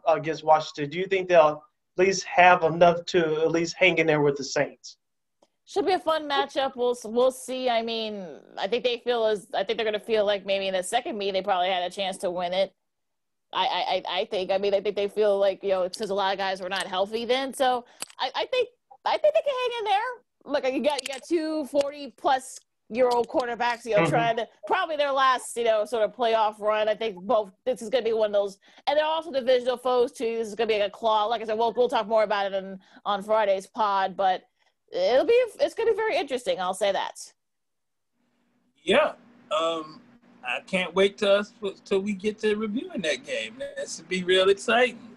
against Washington, do you think they'll at least have enough to at least hang in there with the Saints? Should be a fun matchup. We'll see. I mean, I think they're going to feel like maybe in the second meeting they probably had a chance to win it. I think they feel like, because a lot of guys were not healthy then. So I think they can hang in there. Look, you got 2 40-plus-year-old quarterbacks, trying to probably their last, sort of playoff run. I think this is going to be one of those. And they're also divisional foes, too. This is going to be like a claw. Like I said, we'll talk more about it on Friday's pod. But it's going to be very interesting. I'll say that. Yeah. I can't wait till we get to reviewing that game. That's to be real exciting.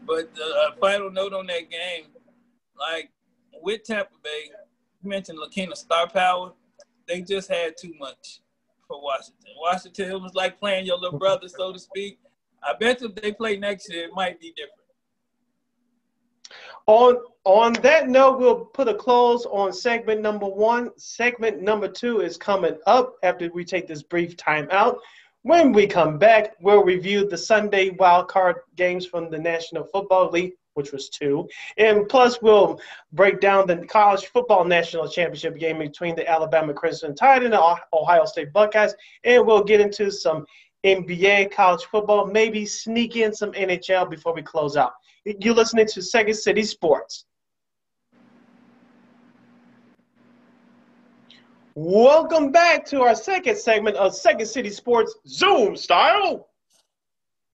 But a final note on that game, like with Tampa Bay, you mentioned Lakeena star power. They just had too much for Washington. Washington, it was like playing your little brother, so to speak. I bet if they play next year, it might be different. On that note, we'll put a close on segment number 1. Segment number 2 is coming up after we take this brief time out. When we come back, we'll review the Sunday wildcard games from the National Football League, which was 2. And plus, we'll break down the College Football National Championship game between the Alabama Crimson Tide and the Ohio State Buckeyes. And we'll get into some NBA, college football, maybe sneak in some NHL before we close out. You're listening to Second City Sports. Welcome back to our second segment of Second City Sports Zoom Style.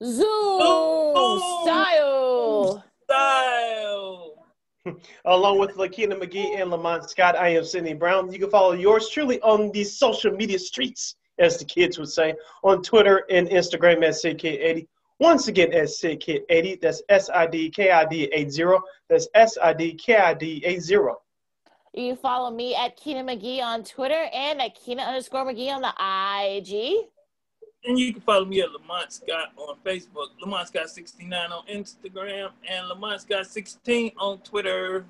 Zoom Style. Along with Lakeena McGee and Lamont Scott, I am Sidney Brown. You can follow yours truly on the social media streets, as the kids would say, on Twitter and Instagram at SidKid80. Once again, at SidKid80. That's SIDKID80. That's SIDKID80. You can follow me at Keena McGee on Twitter and at Keena_McGee on the IG. And you can follow me at Lamont Scott on Facebook, Lamont Scott 69 on Instagram, and Lamont Scott 16 on Twitter.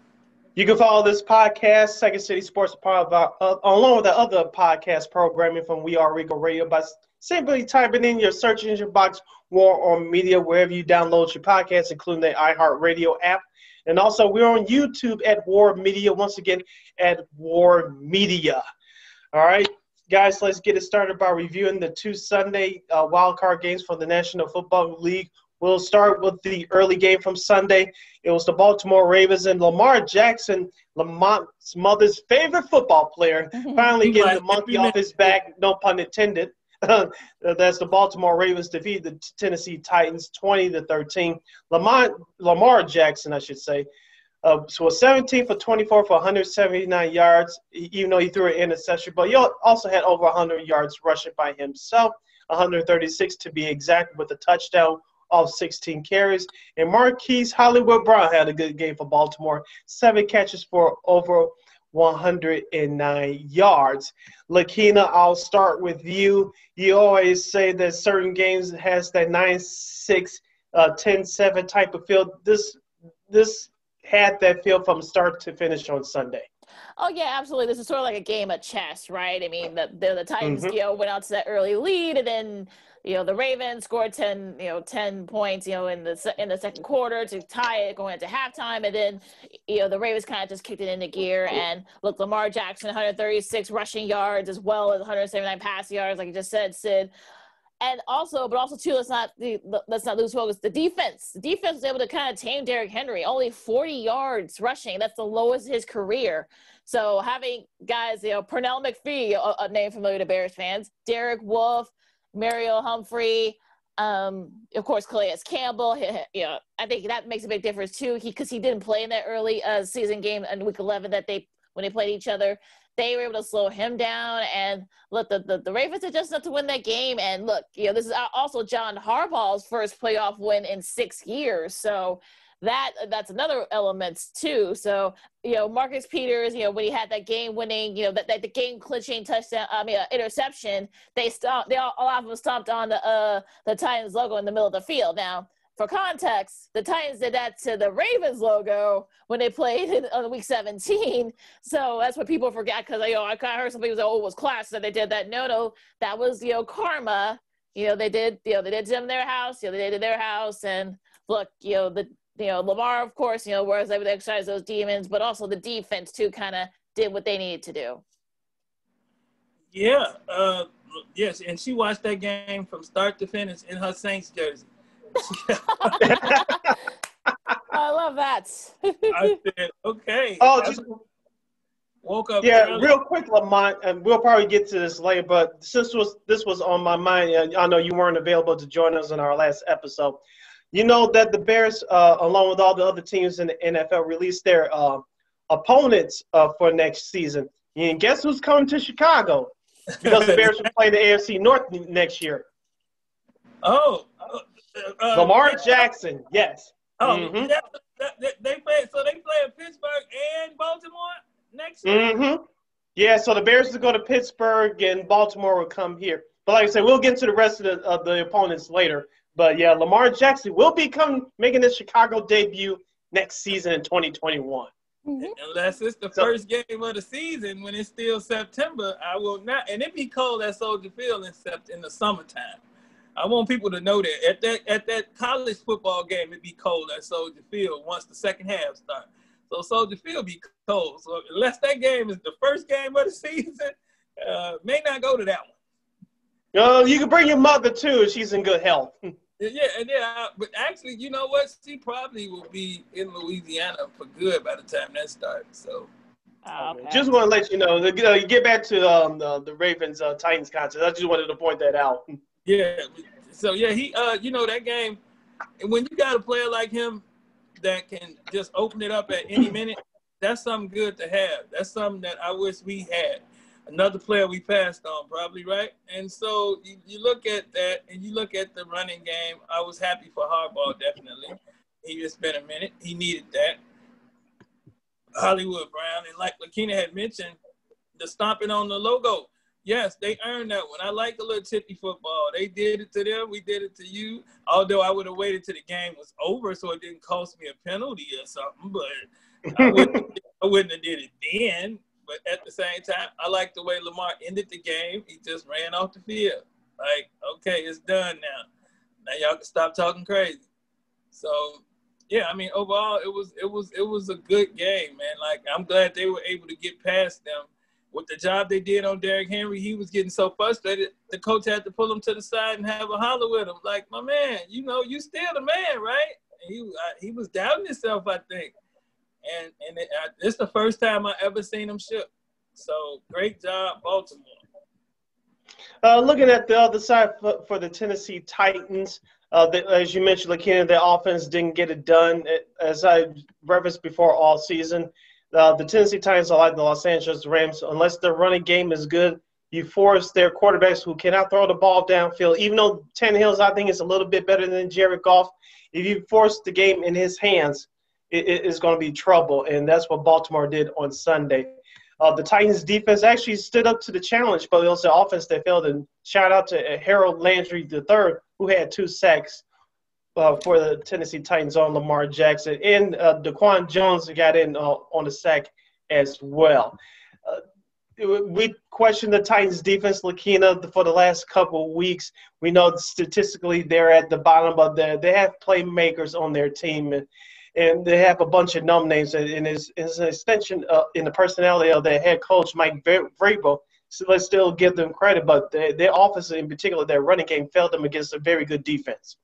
You can follow this podcast, Second City Sports, part of our, along with the other podcast programming from We Are Regal Radio, by simply typing in your search engine box, War on Media, wherever you download your podcasts, including the iHeartRadio app. And also, we're on YouTube at War Media, once again, at War Media. All right, guys, let's get it started by reviewing the 2 Sunday wildcard games for the National Football League. We'll start with the early game from Sunday. It was the Baltimore Ravens and Lamar Jackson, Lamont's mother's favorite football player, finally getting the monkey off his back, no pun intended. That's the Baltimore Ravens defeated the Tennessee Titans 20-13. Lamar Jackson, I should say, so was 17 for 24 for 179 yards, even though he threw an interception. But he also had over 100 yards rushing by himself, 136 to be exact, with a touchdown off 16 carries. And Marquise Hollywood Brown had a good game for Baltimore, 7 catches for over 109 yards. Lakeena, I'll start with you. You always say that certain games has that 9-6, 10-7 type of field. This had that feel from start to finish on Sunday. Oh, yeah, absolutely. This is sort of like a game of chess, right? I mean, the Titans went out to that early lead, and then the Ravens scored 10 points, in the second quarter to tie it going into halftime. And then, the Ravens kind of just kicked it into gear. And look, Lamar Jackson, 136 rushing yards as well as 179 passing yards, like you just said, Sid. And also too, let's not lose focus. The defense was able to kind of tame Derrick Henry. Only 40 yards rushing. That's the lowest in his career. So having guys, Pernell McPhee, a name familiar to Bears fans, Derek Wolfe, Mariel Humphrey, of course, Calais Campbell. I think that makes a big difference too, because he didn't play in that early season game in Week 11 when they played each other. They were able to slow him down, and look, the Ravens are just enough to win that game. And look, this is also John Harbaugh's first playoff win in 6 years, so that's another element too. So Marcus Peters, when he had that game-winning, that the game-clinching touchdown, interception, a lot of them stomped on the Titans logo in the middle of the field. Now, for context, the Titans did that to the Ravens logo when they played on Week 17. So that's what people forget, because I kind of heard some people say, "Oh, it was class that they did that." No, that was karma. They did to them their house. They did to their house, and look, Lamar, of course, was able to exercise those demons, but also the defense too kind of did what they needed to do. Yeah, yes, and she watched that game from start to finish in her Saints jersey. I love that. I said, okay. Oh, just woke up. Yeah, early. real quick, Lamont, and we'll probably get to this later, but since this was on my mind, I know you weren't available to join us in our last episode. You know that the Bears, along with all the other teams in the NFL, released their opponents for next season. And guess who's coming to Chicago? Because the Bears will play the AFC North next year. Oh. Lamar Jackson, yes. Oh, mm-hmm. They play at Pittsburgh and Baltimore next year? Mm-hmm. Yeah, so the Bears will go to Pittsburgh and Baltimore will come here. But like I said, we'll get into the rest of the opponents later. But, yeah, Lamar Jackson will be making his Chicago debut next season in 2021. Mm-hmm. Unless it's the first game of the season when it's still September, I will not. And it be cold at Soldier Field in the summertime. I want people to know that at that college football game, it be cold at Soldier Field once the second half starts. So Soldier Field be cold. So unless that game is the first game of the season, may not go to that one. You can bring your mother too if she's in good health. Yeah, but actually, you know what? She probably will be in Louisiana for good by the time that starts. So, okay. Just want to let you know. You get back to the Ravens Titans contest. I just wanted to point that out. Yeah. So yeah, he that game, and when you got a player like him that can just open it up at any minute, that's something good to have. That's something that I wish we had. Another player we passed on, probably, right? And so you look at that, and you look at the running game. I was happy for Harbaugh, definitely. He just spent a minute. He needed that. Hollywood Brown, and like Lakeena had mentioned, the stomping on the logo. Yes, they earned that one. I like a little tippy football. They did it to them. We did it to you. Although I would have waited till the game was over so it didn't cost me a penalty or something. But I wouldn't have did it then. But at the same time, I like the way Lamar ended the game. He just ran off the field. Like, okay, it's done now. Now y'all can stop talking crazy. So, yeah, I mean, overall, it was a good game, man. Like, I'm glad they were able to get past them. With the job they did on Derrick Henry, he was getting so frustrated, the coach had to pull him to the side and have a holler with him. Like, my man, you still the man, right? And he was doubting himself, I think. And it's the first time I ever seen him shook. So, great job, Baltimore. Looking at the other side for the Tennessee Titans, as you mentioned, Lakeena, their offense didn't get it done. As I referenced before all season, the Tennessee Titans are like the Los Angeles Rams. Unless their running game is good, you force their quarterbacks who cannot throw the ball downfield. Even though Tannehill's, I think, is a little bit better than Jared Goff, if you force the game in his hands, it's going to be trouble, and that's what Baltimore did on Sunday. The Titans' defense actually stood up to the challenge, but it was the offense that failed. And shout out to Harold Landry III, who had 2 sacks for the Tennessee Titans on Lamar Jackson. And Daquan Jones got in on the sack as well. we questioned the Titans' defense, Lakeena, for the last couple of weeks. We know statistically they're at the bottom, but they have playmakers on their team, and they have a bunch of numb names, and it's an extension in the personality of their head coach, Mike Vrabel. So let's still give them credit, but their offense, in particular, their running game, failed them against a very good defense.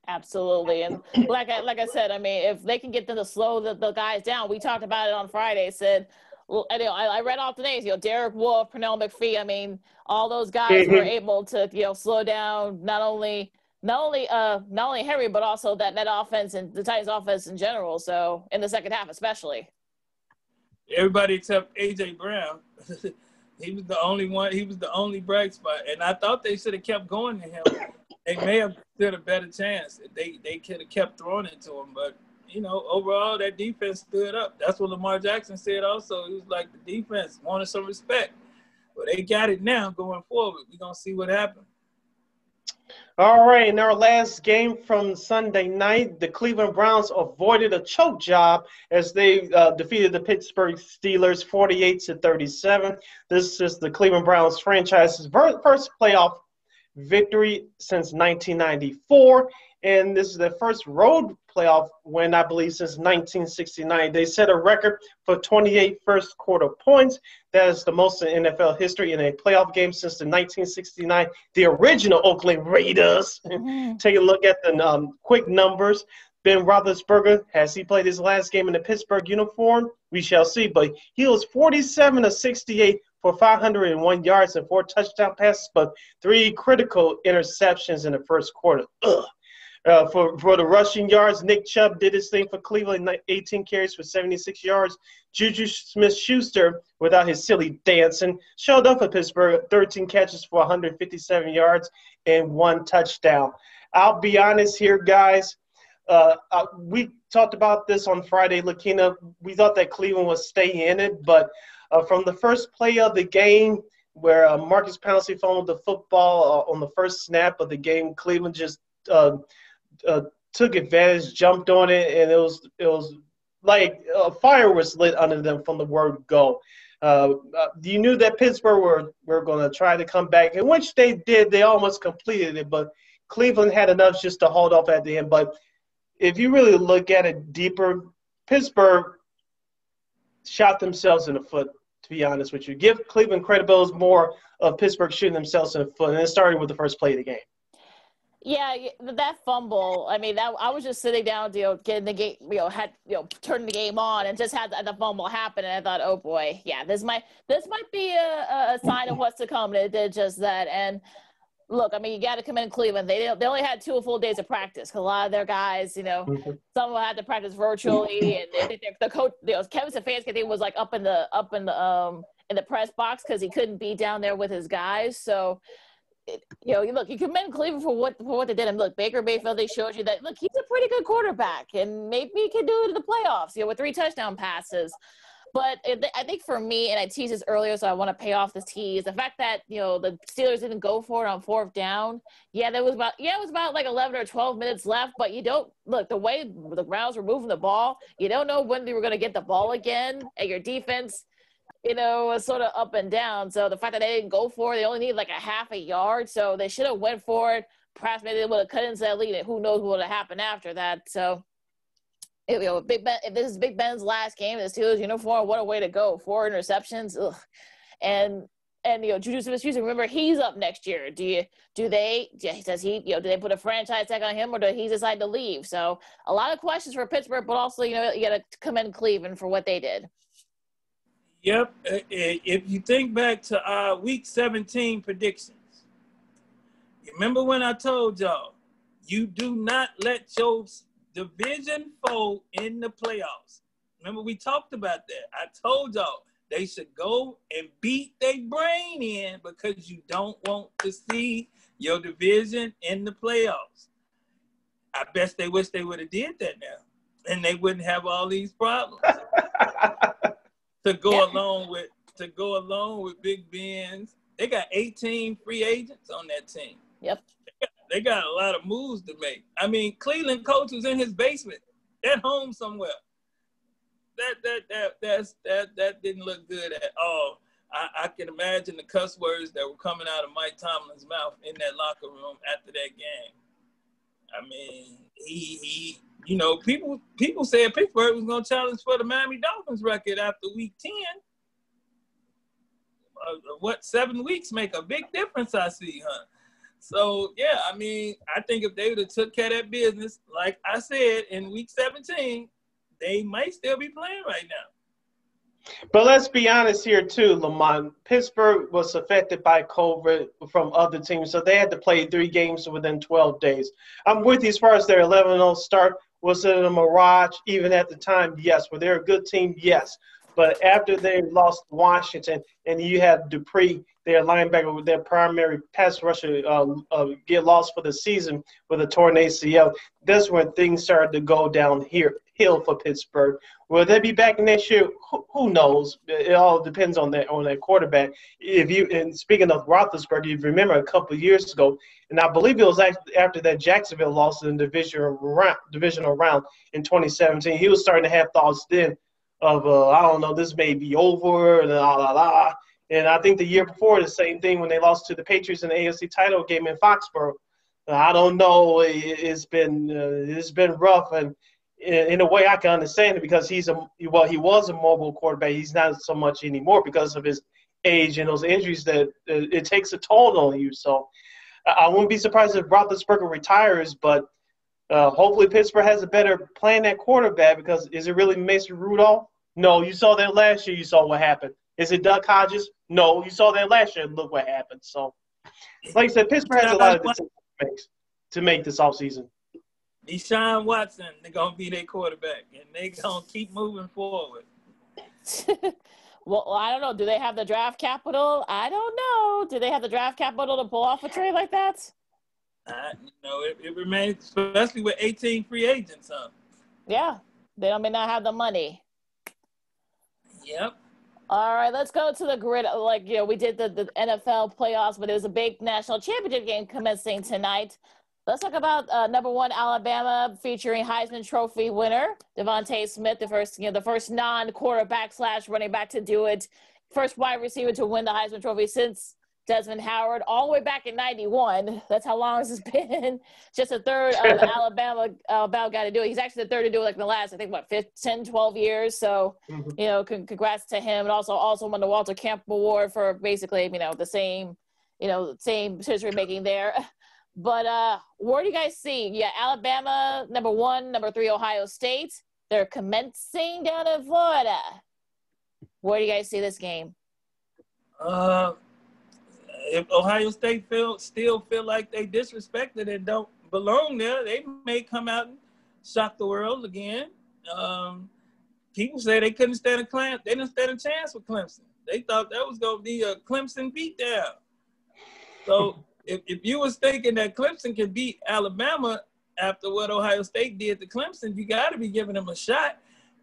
Absolutely. And like I said, I mean, if they can get them to slow the guys down, we talked about it on Friday, said, well, I read off the names, Derek Wolfe, Pernell McPhee. I mean, all those guys were able to, slow down not only Henry, but also that offense and the Titans offense in general. So in the second half, especially. Everybody except A.J. Brown. He was the only one. He was the only bright spot. And I thought they should have kept going to him. They may have stood a better chance. They could have kept throwing it to him. But, overall, that defense stood up. That's what Lamar Jackson said also. He was like, the defense wanted some respect. But they got it now going forward. We're going to see what happens. All right, in our last game from Sunday night, the Cleveland Browns avoided a choke job as they defeated the Pittsburgh Steelers 48-37. This is the Cleveland Browns franchise's first playoff victory since 1994, and this is their first road playoff win, I believe, since 1969. They set a record for 28 first-quarter points. That is the most in NFL history in a playoff game since the 1969, the original Oakland Raiders. Take a look at the quick numbers. Ben Roethlisberger, has he played his last game in the Pittsburgh uniform? We shall see, but he was 47 of 68 for 501 yards and 4 touchdown passes, but 3 critical interceptions in the first quarter. For the rushing yards, Nick Chubb did his thing for Cleveland, 18 carries for 76 yards. Juju Smith-Schuster, without his silly dancing, showed up for Pittsburgh, 13 catches for 157 yards and 1 touchdown. I'll be honest here, guys. We talked about this on Friday, Lakeena. We thought that Cleveland would stay in it, but from the first play of the game where Marcus Pouncey fumbled the football on the first snap of the game, Cleveland just took advantage, jumped on it, and it was like a fire was lit under them from the word go. You knew that Pittsburgh were going to try to come back, and which they did. They almost completed it, but Cleveland had enough just to hold off at the end. But if you really look at it deeper, Pittsburgh shot themselves in the foot, to be honest with you. Give Cleveland credit, but it was more of Pittsburgh shooting themselves in the foot, and it started with the first play of the game. Yeah, that fumble. I mean, I was just sitting down, getting the game, turning the game on, and just had the fumble happen, and I thought, oh boy, yeah, this might be a sign of what's to come. And it did just that. And look, I mean, you got to commend Cleveland. They only had 2 full days of practice. 'Cause a lot of their guys, some of them had to practice virtually, and the coach, Kevin Stefanski, was like up in the press box because he couldn't be down there with his guys, so. You commend Cleveland for what they did. And look, Baker Mayfield, they showed you that, look, he's a pretty good quarterback, and maybe he can do it in the playoffs, with 3 touchdown passes. But I think for me, and I teased this earlier, so I want to pay off this tease, the fact that, the Steelers didn't go for it on 4th down. Yeah, it was about like 11 or 12 minutes left, but you don't – look, the way the Browns were moving the ball, you don't know when they were going to get the ball again, and your defense – was sort of up and down. So the fact that they didn't go for it, they only needed like a half a yard. So they should have went for it. Perhaps maybe they would have cut into that lead, and who knows what would have happened after that. So, Big Ben, if this is Big Ben's last game in the Steelers uniform, what a way to go. 4 interceptions. Ugh. And Juju Smith-Schuster, remember, he's up next year. Do they put a franchise tag on him, or do he decide to leave? So a lot of questions for Pittsburgh, but also, you got to commend Cleveland for what they did. Yep. If you think back to our Week 17 predictions, you remember when I told y'all, you do not let your division foe in the playoffs. Remember we talked about that. I told y'all they should go and beat their brain in because you don't want to see your division in the playoffs. I bet they wish they would have did that now, and they wouldn't have all these problems. To go along with Big Ben's, they got 18 free agents on that team. Yep. They got a lot of moves to make. I mean, Cleveland coach was in his basement at home somewhere. That didn't look good at all I can imagine the cuss words that were coming out of Mike Tomlin's mouth in that locker room after that game. I mean, he you know, people said Pittsburgh was going to challenge for the Miami Dolphins record after week 10. What, 7 weeks make a big difference, I see, huh? So, yeah, I mean, I think if they would have took care of that business, like I said, in week 17, they might still be playing right now. But let's be honest here, too, Lamont. Pittsburgh was affected by COVID from other teams, so they had to play 3 games within 12 days. I'm with you as far as their 11-0 start. Was it a mirage even at the time? Yes. Were they a good team? Yes. But after they lost Washington and you had Dupree, their linebacker, their primary pass rusher, get lost for the season with a torn ACL, that's when things started to go downhill for Pittsburgh. Will they be back next year? Who knows? It all depends on that quarterback. And speaking of Roethlisberger, if you remember a couple of years ago, and I believe it was after that Jacksonville lost in the divisional round in 2017, he was starting to have thoughts then of, I don't know, this may be over, and And I think the year before, the same thing when they lost to the Patriots in the AFC title game in Foxborough. I don't know. It's been rough, and in a way I can understand it because he was a mobile quarterback. He's not so much anymore because of his age and those injuries that it takes a toll on you. So I wouldn't be surprised if Roethlisberger retires, but hopefully Pittsburgh has a better plan at quarterback because is it really Mason Rudolph? No, you saw that last year. You saw what happened. Is it Duck Hodges? No, you saw that last year. Look what happened. So, like I said, Pittsburgh has a lot of decisions to make this offseason. Deshaun Watson, they're going to be their quarterback, and they're going to keep moving forward. Well, I don't know. Do they have the draft capital? I don't know. Do they have the draft capital to pull off a trade like that? It remains, especially with 18 free agents, huh? Yeah. They may not have the money. Yep. All right, let's go to the grid. We did the NFL playoffs, but there was a big national championship game commencing tonight. Let's talk about number 1 Alabama, featuring Heisman Trophy winner Devontae Smith, the first non-quarterback / running back to do it, first wide receiver to win the Heisman Trophy since Desmond Howard, all the way back in '91. That's how long this has been. Just a third of Alabama guy to do it. He's actually the third to do it in the last, I think, 10, 12 years. So, congrats to him. And also won the Walter Camp Award for basically, the same history making there. But where do you guys see? Yeah, Alabama, number 1, number 3, Ohio State. They're commencing down in Florida. Where do you guys see this game? If Ohio State still feel like they disrespected and don't belong there, they may come out and shock the world again. People say they couldn't stand they didn't stand a chance with Clemson. They thought that was going to be a Clemson beatdown. So if you was thinking that Clemson could beat Alabama after what Ohio State did to Clemson, you got to be giving them a shot.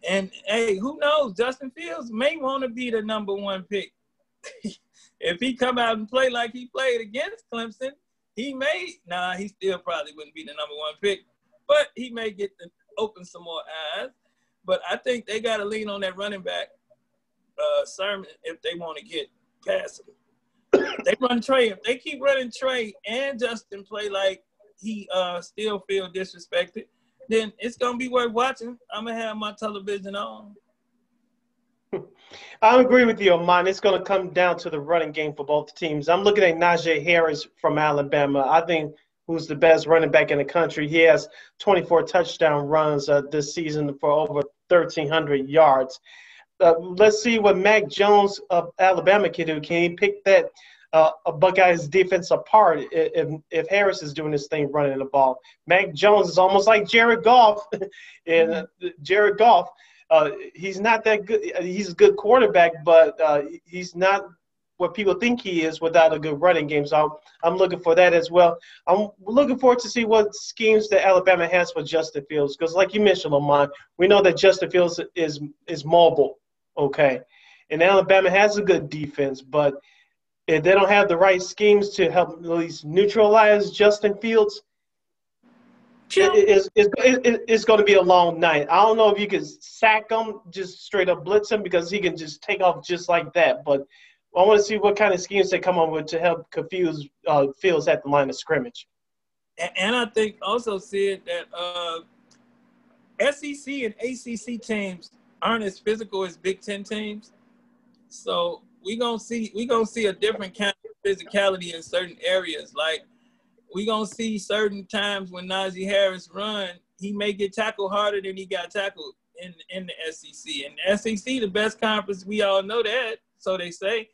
And, hey, who knows? Justin Fields may want to be the number 1 pick. If he come out and play like he played against Clemson, he still probably wouldn't be the number 1 pick, but he may get to open some more eyes. But I think they got to lean on that running back, Sermon, if they want to get past him. They run Trey. If they keep running Trey and Justin play like he still feel disrespected, then it's going to be worth watching. I'm going to have my television on. I agree with you, Oman. It's going to come down to the running game for both teams. I'm looking at Najee Harris from Alabama. I think who's the best running back in the country. He has 24 touchdown runs this season for over 1,300 yards. Let's see what Mac Jones of Alabama can do. Can he pick that Buckeyes defense apart if Harris is doing this thing running the ball? Mac Jones is almost like Jared Goff. And Jared Goff, he's not that good. He's a good quarterback, but he's not what people think he is without a good running game. So I'm looking for that as well. I'm looking forward to see what schemes that Alabama has for Justin Fields, because like you mentioned, Lamont, we know that Justin Fields is mobile, okay? And Alabama has a good defense, but if they don't have the right schemes to help at least neutralize Justin Fields, it's going to be a long night. I don't know if you can sack him, just straight up blitz him, because he can just take off just like that. But I want to see what kind of schemes they come up with to help confuse Fields at the line of scrimmage. And I think also, Sid, that SEC and ACC teams aren't as physical as Big Ten teams. So we're gonna see a different kind of physicality in certain areas. Like we're gonna see certain times when Najee Harris run, he may get tackled harder than he got tackled in the SEC. And the SEC, the best conference, we all know that, so they say.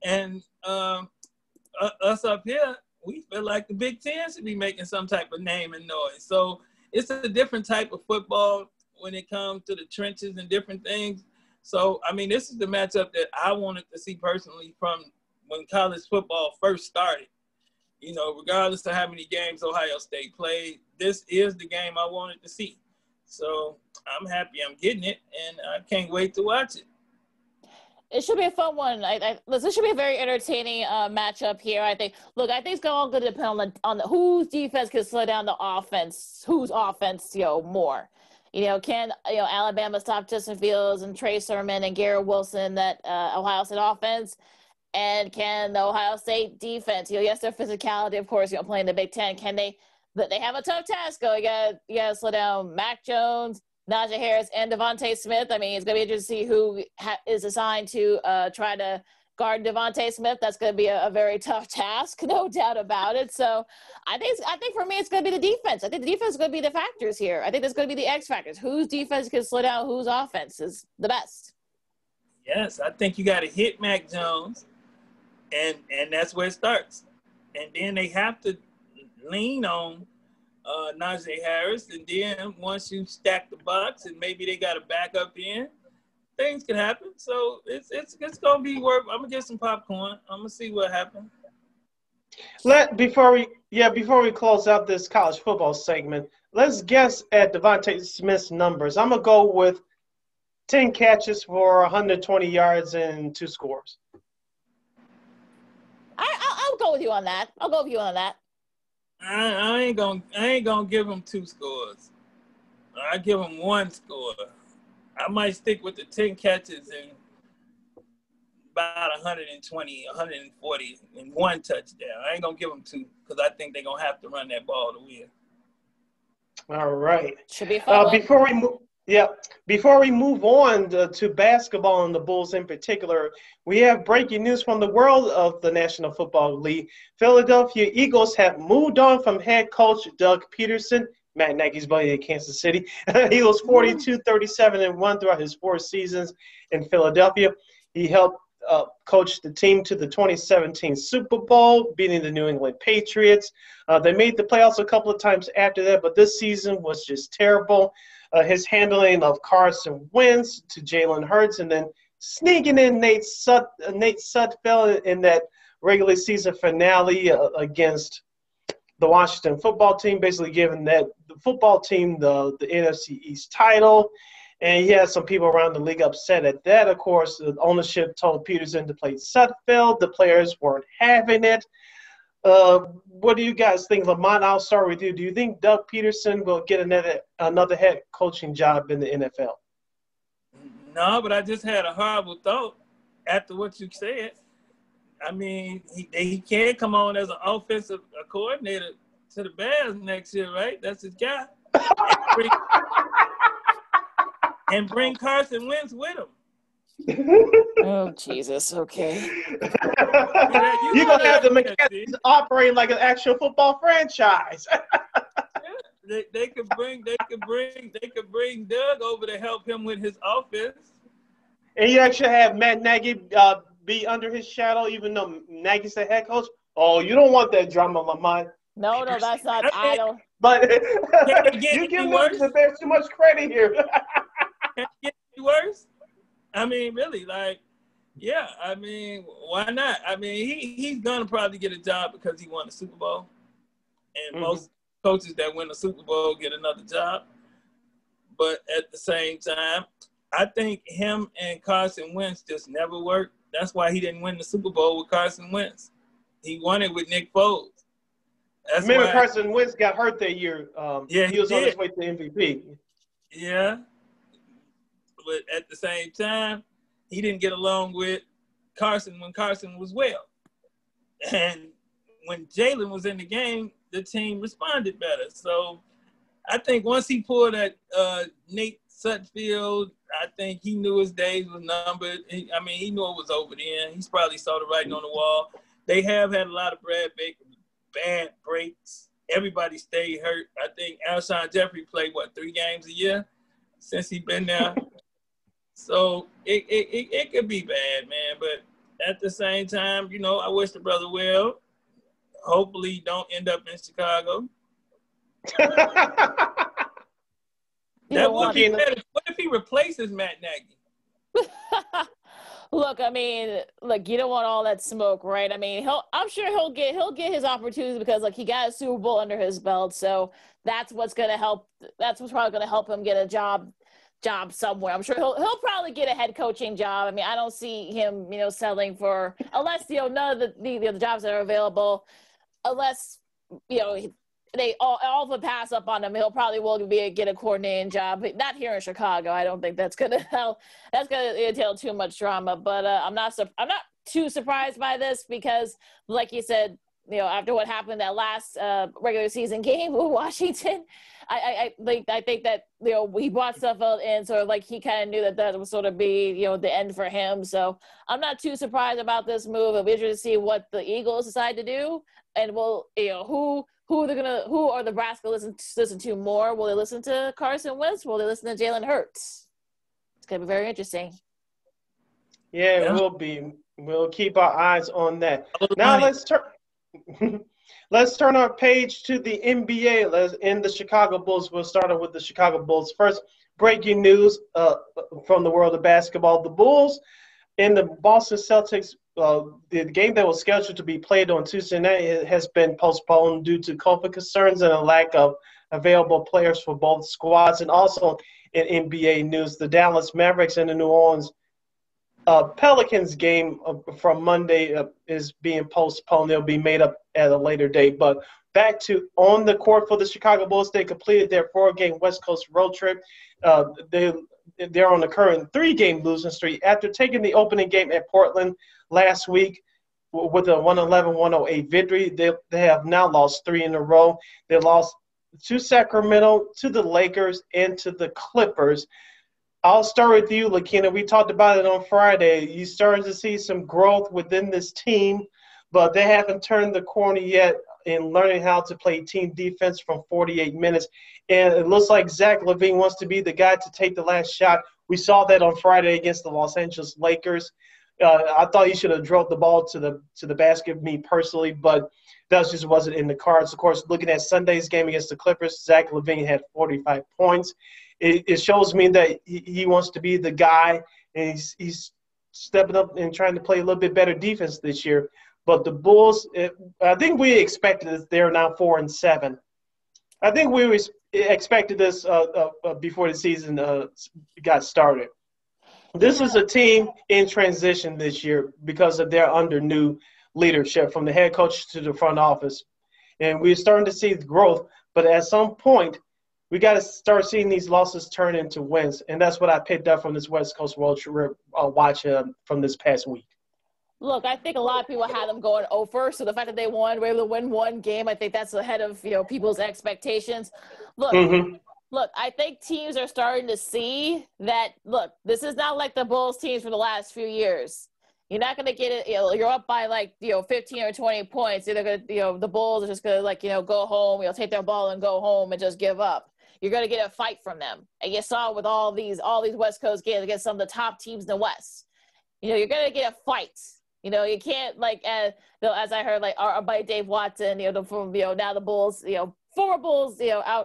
And us up here, we feel like the Big Ten should be making some type of name and noise. So it's a different type of football when it comes to the trenches and different things. So, I mean, this is the matchup that I wanted to see personally from when college football first started. You know, regardless of how many games Ohio State played, this is the game I wanted to see. So I'm happy I'm getting it, and I can't wait to watch it. It should be a fun one. This should be a very entertaining matchup here. I think it's all going to depend on whose defense can slow down the offense, whose offense, more. Can Alabama stop Justin Fields and Trey Sermon and Garrett Wilson, that Ohio State offense, and can the Ohio State defense, yes, their physicality, of course, playing the Big Ten, can they? But they have a tough task. You got to slow down Mac Jones, Najee Harris, and Devontae Smith. I mean, it's going to be interesting to see who is assigned to try to guard Devontae Smith. That's going to be a very tough task, no doubt about it. So I think for me, it's going to be the defense. I think the defense is going to be the factors here. I think that's going to be the X factors. Whose defense can slow down whose offense is the best. Yes, I think you got to hit Mac Jones, and that's where it starts. And then they have to lean on Najee Harris, and then once you stack the box and maybe they got a backup in, things can happen. So it's gonna be worth. I'm gonna get some popcorn. I'm gonna see what happens. Before we close out this college football segment, let's guess at Devontae Smith's numbers. I'm gonna go with 10 catches for 120 yards and 2 scores. I'll go with you on that. I ain't gonna give him 2 scores. I give him 1 score. I might stick with the 10 catches and about 120, 140 and 1 touchdown. I ain't gonna give him 2 because I think they're gonna have to run that ball to win. All right. Should be fun. Before we move on to basketball and the Bulls in particular, we have breaking news from the world of the National Football League. Philadelphia Eagles have moved on from head coach Doug Pederson, Matt Nagy's buddy in Kansas City. He was 42-37-1 throughout his 4 seasons in Philadelphia. He helped coach the team to the 2017 Super Bowl, beating the New England Patriots. They made the playoffs a couple of times after that, but this season was just terrible. His handling of Carson Wentz to Jalen Hurts, and then sneaking in Nate Sudfeld in that regular season finale against the Washington football team, basically giving the football team the NFC East title. And he had some people around the league upset at that. Of course, the ownership told Peterson to play Sudfeld. The players weren't having it. What do you guys think? Lamont, I'll start with you. Do you think Doug Pederson will get another head coaching job in the NFL? No, but I just had a horrible thought after what you said. I mean, he can't come on as an offensive coordinator to the Bears next year, right? That's his guy. And bring Carson Wentz with him. Oh, Jesus. Okay. You're going to have the mechanics operating like an actual football franchise. They could bring Doug over to help him with his offense. And you actually have Matt Nagy be under his shadow, even though Nagy's the head coach. Oh, you don't want that drama, Lamont. No, that's not idle. But you give the Bears too much credit here. Can it get any worse? I mean, really, yeah. I mean, why not? I mean, he's gonna probably get a job because he won the Super Bowl, and most coaches that win the Super Bowl get another job. But at the same time, I think him and Carson Wentz just never worked. That's why he didn't win the Super Bowl with Carson Wentz. He won it with Nick Foles. Remember, Carson Wentz got hurt that year. He was on his way to MVP. Yeah. But at the same time, he didn't get along with Carson when Carson was well. And when Jalen was in the game, the team responded better. So I think once he pulled that Nate Sutfield, I think he knew his days was numbered. He knew it was over then. He's probably saw the writing on the wall. They have had a lot of bad breaks. Everybody stayed hurt. I think Alshon Jeffrey played, 3 games a year since he's been there. So it could be bad, man. But at the same time, I wish the brother well. Hopefully he don't end up in Chicago. That would be better. What if he replaces Matt Nagy? Look, you don't want all that smoke, right? I'm sure he'll get his opportunities because he got a Super Bowl under his belt. So that's what's gonna help. That's what's probably gonna help him get a job somewhere. I'm sure he'll probably get a head coaching job. I don't see him, settling for, unless none of the jobs that are available, unless they all the pass up on him. He'll probably get a coordinating job, but not here in Chicago. I don't think that's gonna help. That's gonna entail too much drama. But I'm not too surprised by this because, like you said, after what happened that last regular season game with Washington, I think that he brought stuff out and sort of he kind of knew that would sort of be the end for him. So I'm not too surprised about this move. It'll be interesting to see what the Eagles decide to do, and who are the Brass going to listen to more? Will they listen to Carson Wentz? Will they listen to Jalen Hurts? It's going to be very interesting. Yeah, it will be. We'll keep our eyes on that. Now let's turn our page to the NBA. In the Chicago Bulls. We'll start with the Chicago Bulls. First, breaking news from the world of basketball. The Bulls and the Boston Celtics, the game that was scheduled to be played on Tuesday night has been postponed due to COVID concerns and a lack of available players for both squads. And also in NBA news, the Dallas Mavericks and the New Orleans Pelicans game from Monday is being postponed. They'll be made up at a later date. But back to on the court for the Chicago Bulls, they completed their 4-game West Coast road trip. They're on the current 3-game losing streak after taking the opening game at Portland last week with a 111-108 victory. They have now lost 3 in a row. They lost to Sacramento, to the Lakers, and to the Clippers. I'll start with you, Lakeena. We talked about it on Friday. You started to see some growth within this team, but they haven't turned the corner yet in learning how to play team defense from 48 minutes. And it looks like Zach LaVine wants to be the guy to take the last shot. We saw that on Friday against the Los Angeles Lakers. I thought he should have drove the ball to the basket, me personally, but that just wasn't in the cards. Of course, looking at Sunday's game against the Clippers, Zach LaVine had 45 points. It shows me that he wants to be the guy, and he's stepping up and trying to play a little bit better defense this year. But the Bulls, I think we expected this. They're now 4-7. I think we expected this before the season got started. This is a team in transition this year because of their under new leadership from the head coach to the front office. And we're starting to see the growth, but at some point, we got to start seeing these losses turn into wins, and that's what I picked up from this West Coast road trip watch from this past week. Look, I think a lot of people had them going over, so the fact that they were able to win one game, I think that's ahead of people's expectations. Look, I think teams are starting to see that. Look, this is not like the Bulls teams for the last few years. You're not going to get it. You're up by 15 or 20 points. They're going to, the Bulls are just going to go home. Take their ball and go home and just give up. You're going to get a fight from them. And you saw with all these West Coast games against some of the top teams in the West. You're going to get a fight. You can't as I heard our buddy Dave Watson. From now the Bulls. Former Bulls.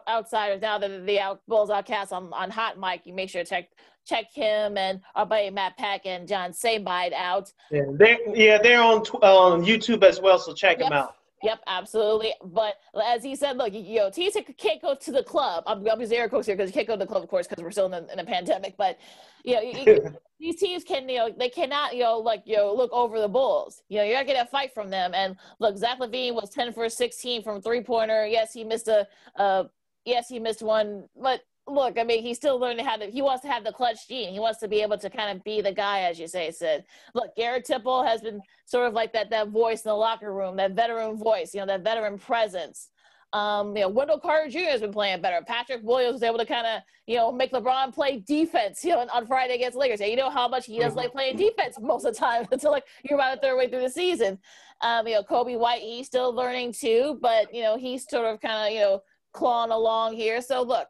Outsiders. Now the Bulls outcasts on Hot Mic. You make sure to check him and our buddy Matt Peck and John Sabide out. Yeah, they're on YouTube as well. So check them out. Yep, absolutely. But as he said, look, teams can't go to the club. I'm using air quotes here because you can't go to the club, of course, because we're still in a pandemic. But these teams can, they cannot, look over the Bulls. You're gonna get a fight from them. And look, Zach LaVine was 10 for 16 from 3-pointer. Yes, he missed one. But look, I mean, he's still learning he wants to have the clutch gene. He wants to be able to kind of be the guy, as you say, Sid. Look, Garrett Temple has been sort of like that voice in the locker room, that veteran voice, that veteran presence. Wendell Carter Jr. has been playing better. Patrick Williams was able to kind of, make LeBron play defense, on Friday against Lakers. And you know how much he does like playing defense most of the time until you're about a third way through the season. Kobe White, he's still learning too, but, he's sort of kind of, clawing along here. So look,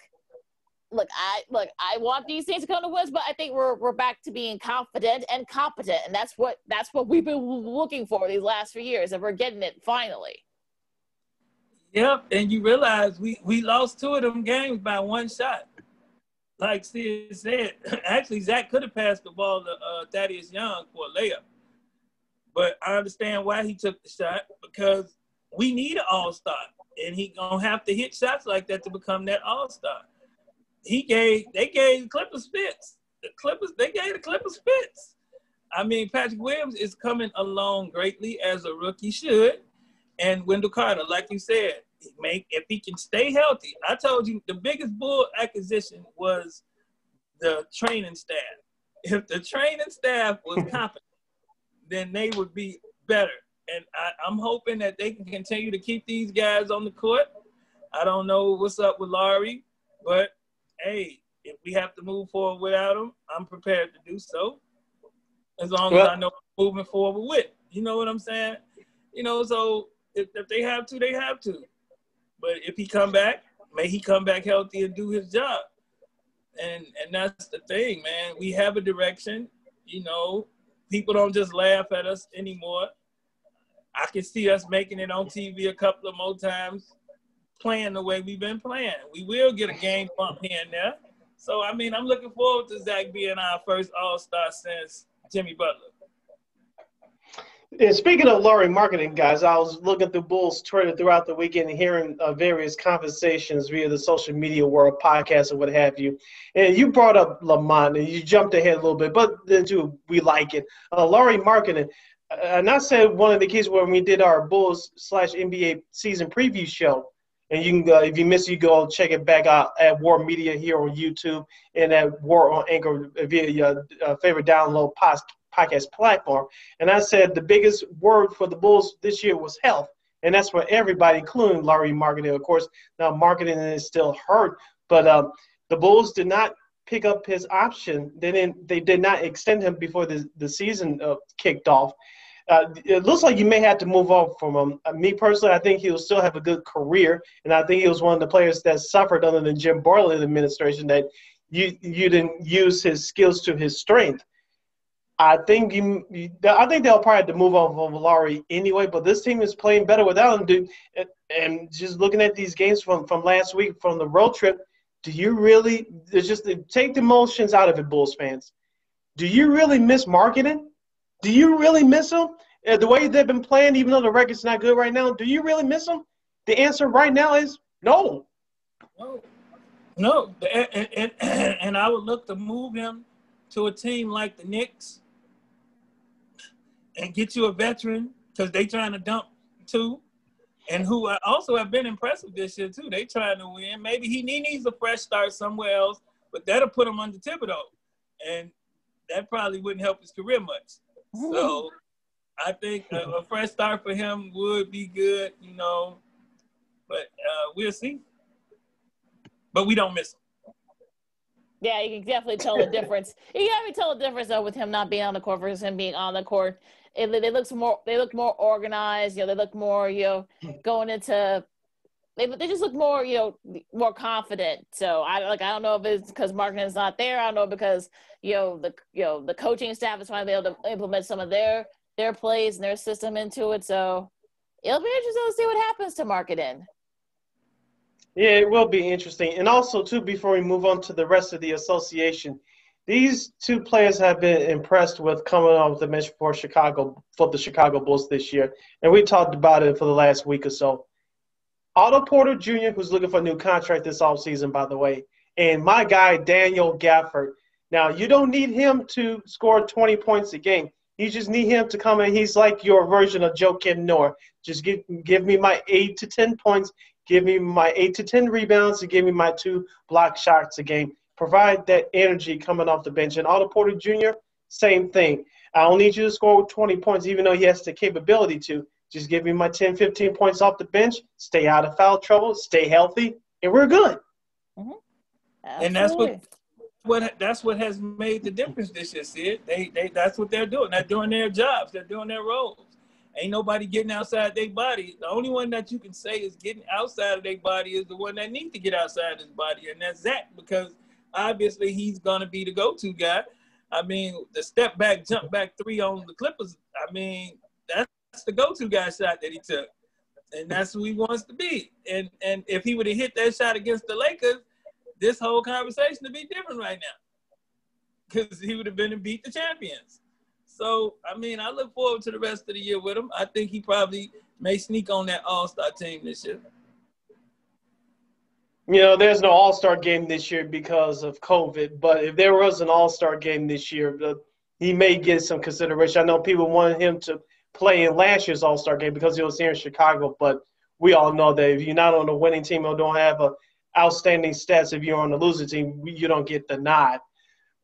I want these things to come to wins, but I think we're back to being confident and competent. And that's what we've been looking for these last few years, and we're getting it finally. Yep, and you realize we lost 2 of them games by 1 shot. Like Sid said, actually, Zach could have passed the ball to Thaddeus Young for a layup. But I understand why he took the shot, because we need an all-star, and he going to have to hit shots like that to become that all-star. They gave the Clippers fits. They gave the Clippers fits. I mean, Patrick Williams is coming along greatly, as a rookie should. And Wendell Carter, like you said, if he can stay healthy. I told you the biggest bull acquisition was the training staff. If the training staff was competent, then they would be better. And I'm hoping that they can continue to keep these guys on the court. I don't know what's up with Laurie, but, hey, if we have to move forward without him, I'm prepared to do so, as long as I know I'm moving forward with. You know what I'm saying? So if they have to, they have to. But if he come back, may he come back healthy and do his job. And that's the thing, man. We have a direction. People don't just laugh at us anymore. I can see us making it on TV a couple of more times, playing the way we've been playing. We will get a game bump here and there. So, I mean, I'm looking forward to Zach being our first All-Star since Jimmy Butler. And speaking of Laurie marketing, guys, I was looking through Bulls Twitter throughout the weekend and hearing various conversations via the social media world, podcasts, and what have you. And you brought up Lamont, and you jumped ahead a little bit, but then too, we like it. Laurie marketing, and I said one of the keys when we did our Bulls/NBA season preview show. And you can, if you miss it, you go check it back out at War Media here on YouTube and at War on Anchor via your favorite download podcast platform. And I said the biggest word for the Bulls this year was health. And that's for everybody, including Laurie marketing. Of course, now marketing is still hurt. But the Bulls did not pick up his option. They did not extend him before the season kicked off. It looks like you may have to move on from him. Me personally, I think he'll still have a good career, and I think he was one of the players that suffered under the Jim Bartlett administration that you didn't use his skills to his strength. I think they'll probably have to move on from Laurie anyway, but this team is playing better without him, dude. And just looking at these games from last week from the road trip, do you really – take the emotions out of it, Bulls fans. Do you really miss marketing? Do you really miss him? The way they've been playing, even though the record's not good right now, do you really miss him? The answer right now is no. No. And I would look to move him to a team like the Knicks and get you a veteran, because they trying to dump too, and who also have been impressive this year too. They trying to win. Maybe he needs a fresh start somewhere else, but that'll put him under Thibodeau, and that probably wouldn't help his career much. So I think a fresh start for him would be good, but we'll see. But we don't miss him. Yeah, you can definitely tell the difference. You can definitely tell the difference, though, with him not being on the court versus him being on the court. They look more organized. They look more, going into. They just look more, more confident. So I don't know if it's because marketing is not there. I don't know because the coaching staff is finally able to implement some of their plays and their system into it. So it'll be interesting to see what happens to marketing. Yeah, it will be interesting. And also, too, before we move on to the rest of the association, these two players have been impressed with coming on with the mention for the Chicago Bulls this year. And we talked about it for the last week or so. Otto Porter Jr., who's looking for a new contract this offseason, by the way, and my guy, Daniel Gafford. Now, you don't need him to score 20 points a game. You just need him to come in. He's like your version of Joakim Noah. Just give me my 8 to 10 points. give me my 8 to 10 rebounds, and give me my 2 block shots a game. Provide that energy coming off the bench. And Otto Porter Jr., same thing. I don't need you to score 20 points, even though he has the capability to. Just give me my 10, 15 points off the bench, stay out of foul trouble, stay healthy, and we're good. Mm-hmm. And that's what has made the difference this year, Sid. They that's what they're doing. They're doing their jobs. They're doing their roles. Ain't nobody getting outside their body. The only one that you can say is getting outside of their body is the one that needs to get outside his body, and that's Zach, because obviously he's going to be the go-to guy. I mean, the step back, jump back 3 on the Clippers, I mean, that's the go-to guy shot that he took. And that's who he wants to be. And if he would have hit that shot against the Lakers, this whole conversation would be different right now, because he would have been and beat the champions. So, I mean, I look forward to the rest of the year with him. I think he probably may sneak on that all-star team this year. You know, there's no all-star game this year because of COVID, but if there was an all-star game this year, he may get some consideration. I know people wanted him to play in last year's all-star game because he was here in Chicago, but we all know that if you're not on the winning team or don't have outstanding stats, if you're on the losing team, you don't get the nod.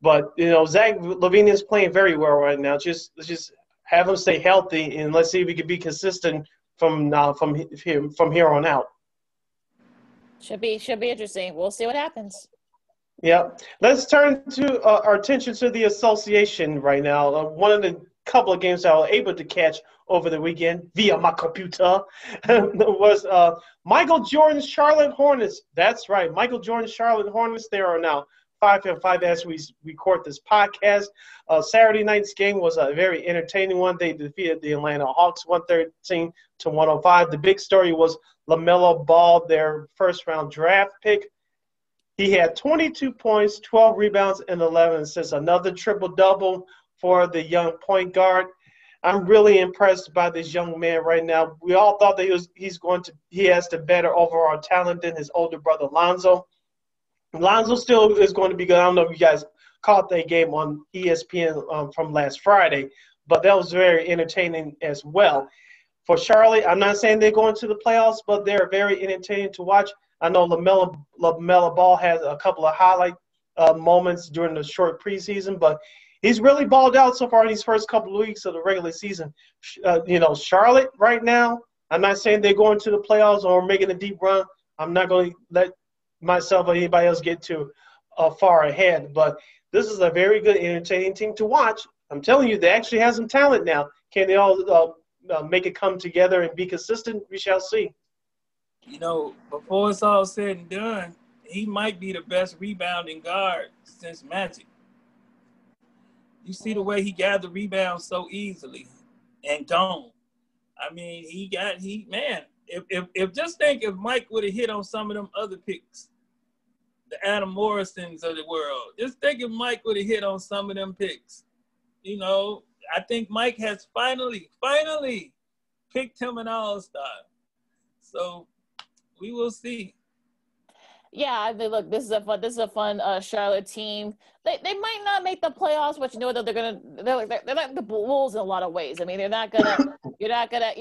But, you know, Zach LaVine is playing very well right now. Let's just have him stay healthy, and let's see if he can be consistent from here on out. Should be interesting. We'll see what happens. Yeah. Let's turn to our attention to the association right now. One of the couple of games I was able to catch over the weekend via my computer was Michael Jordan's Charlotte Hornets. That's right. Michael Jordan's Charlotte Hornets. They are now 5-5 as we record this podcast. Saturday night's game was a very entertaining one. They defeated the Atlanta Hawks 113-105. The big story was LaMelo Ball, their first-round draft pick. He had 22 points, 12 rebounds, and 11 assists. Another triple-double for the young point guard. I'm really impressed by this young man right now. We all thought that he has the better overall talent than his older brother Lonzo. Lonzo still is going to be good. I don't know if you guys caught that game on ESPN from last Friday, but that was very entertaining as well. For Charlotte, I'm not saying they're going to the playoffs, but they're very entertaining to watch. I know LaMelo Ball has a couple of highlight moments during the short preseason, but he's really balled out so far in these first couple of weeks of the regular season. Charlotte right now, I'm not saying they're going to the playoffs or making a deep run. I'm not going to let myself or anybody else get too far ahead, but this is a very good, entertaining team to watch. I'm telling you, they actually have some talent now. Can they all make it come together and be consistent? We shall see. You know, before it's all said and done, he might be the best rebounding guard since Magic. You see the way he gathered rebounds so easily and gone. I mean, if Mike would have hit on some of them other picks, the Adam Morrisons of the world, just think if Mike would have hit on some of them picks. You know, I think Mike has finally picked him an all-star. So we will see. Yeah, I mean, look, this is a fun Charlotte team. They might not make the playoffs, but you know that they're like the Bulls in a lot of ways. I mean, you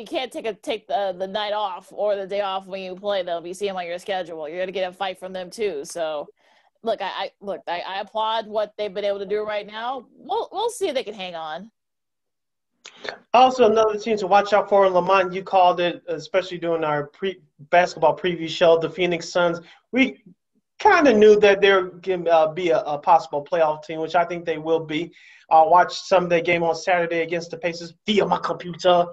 can't take the night off or the day off when you play them. You see them on your schedule. You're gonna get a fight from them too. So, look, I applaud what they've been able to do right now. We'll see if they can hang on. Also, another team to watch out for in Lamont, you called it, especially during our basketball preview show, the Phoenix Suns. We kind of knew that there can be a possible playoff team, which I think they will be. I'll watch some of their game on Saturday against the Pacers via my computer.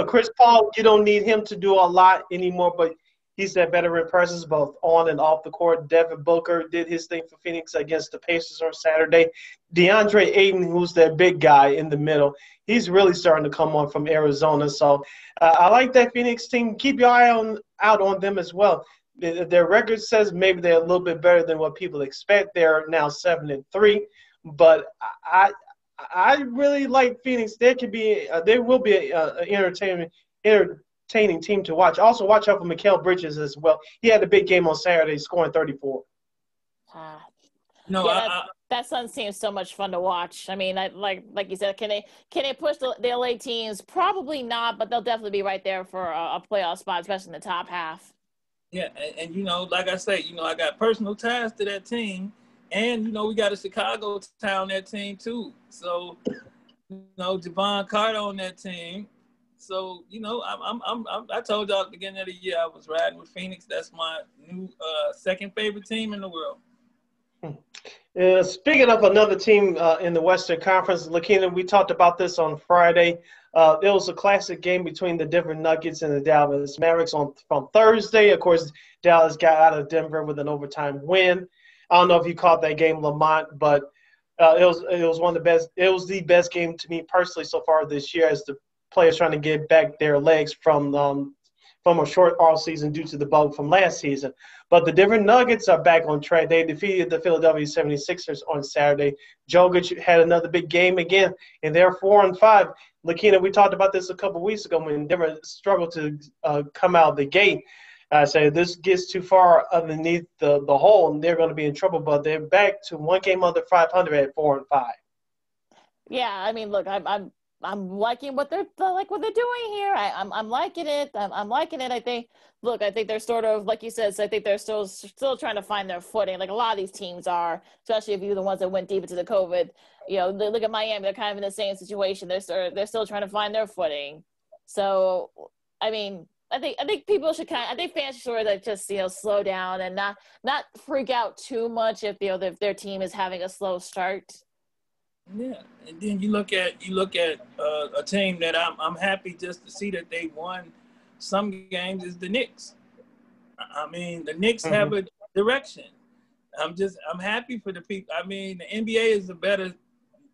Chris Paul, you don't need him to do a lot anymore, but he's that veteran presence both on and off the court. Devin Booker did his thing for Phoenix against the Pacers on Saturday. DeAndre Ayton, who's that big guy in the middle, he's really starting to come on from Arizona. So I like that Phoenix team. Keep your eye out on them as well. Their record says maybe they're a little bit better than what people expect. They're now 7-3, but I really like Phoenix. There will be an entertaining team to watch. Also, watch out for Mikal Bridges as well. He had a big game on Saturday, scoring 34. That Suns team is so much fun to watch. I mean, like you said, can they push the LA teams? Probably not, but they'll definitely be right there for a playoff spot, especially in the top half. Yeah, and like I say, I got personal ties to that team, and we got a Chicago town that team too. So, Javon Carter on that team. So, I told y'all at the beginning of the year I was riding with Phoenix. That's my new second favorite team in the world. Speaking of another team in the Western Conference, Lakeena, we talked about this on Friday. It was a classic game between the Denver Nuggets and the Dallas Mavericks from Thursday. Of course, Dallas got out of Denver with an overtime win. I don't know if you caught that game, Lamont, but it was one of the best. It was the best game to me personally so far this year, as the players trying to get back their legs from a short off season due to the bug from last season. But the Denver Nuggets are back on track. They defeated the Philadelphia 76ers on Saturday. Jokic had another big game again, and they're 4-5. Lakeena, we talked about this a couple weeks ago when Denver struggled to come out of the gate. I said this gets too far underneath the hole, and they're going to be in trouble. But they're back to one game under 500 at 4-5. Yeah, I mean, look, I'm liking what they're doing here. I'm liking it. I'm liking it. I think they're sort of, like you said, so I think they're still trying to find their footing. Like a lot of these teams are, especially if you're the ones that went deep into the COVID. Look at Miami. They're kind of in the same situation. They're still trying to find their footing. So, I mean, I think people should I think fans should sort of just slow down and not freak out too much if their team is having a slow start. Yeah, and then you look at a team that I'm happy just to see that they won some games is the Knicks. I mean, the Knicks have a direction. I'm happy for the people. I mean, the NBA is a better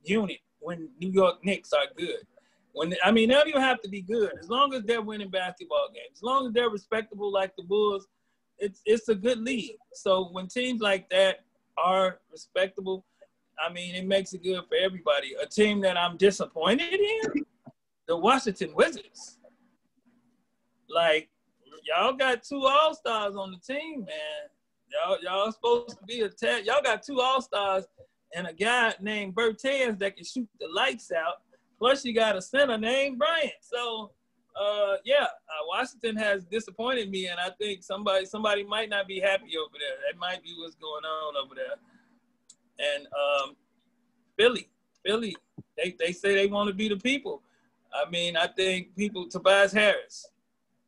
unit when New York Knicks are good. They don't even have to be good. As long as they're winning basketball games, as long as they're respectable like the Bulls, it's a good league. So when teams like that are respectable, I mean, it makes it good for everybody. A team that I'm disappointed in, the Washington Wizards. Like, y'all got 2 All-Stars on the team, man. Y'all supposed to be y'all got 2 All-Stars and a guy named Bertans that can shoot the lights out. Plus, you got a center named Bryant. So, Washington has disappointed me, and I think somebody might not be happy over there. That might be what's going on over there. And Philly, they say they want to be the people. I mean, I think Tobias Harris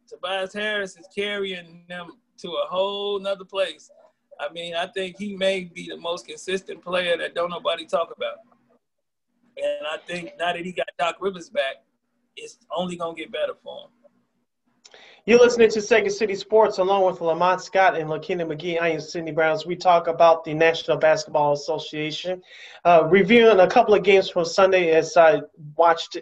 is carrying them to a whole nother place. I mean, I think he may be the most consistent player that don't nobody talk about. And I think now that he got Doc Rivers back, it's only going to get better for him. You're listening to Second City Sports along with Lamont Scott and Lakeena McGee. I am Sidney Browns. We talk about the National Basketball Association, reviewing a couple of games from Sunday as I watched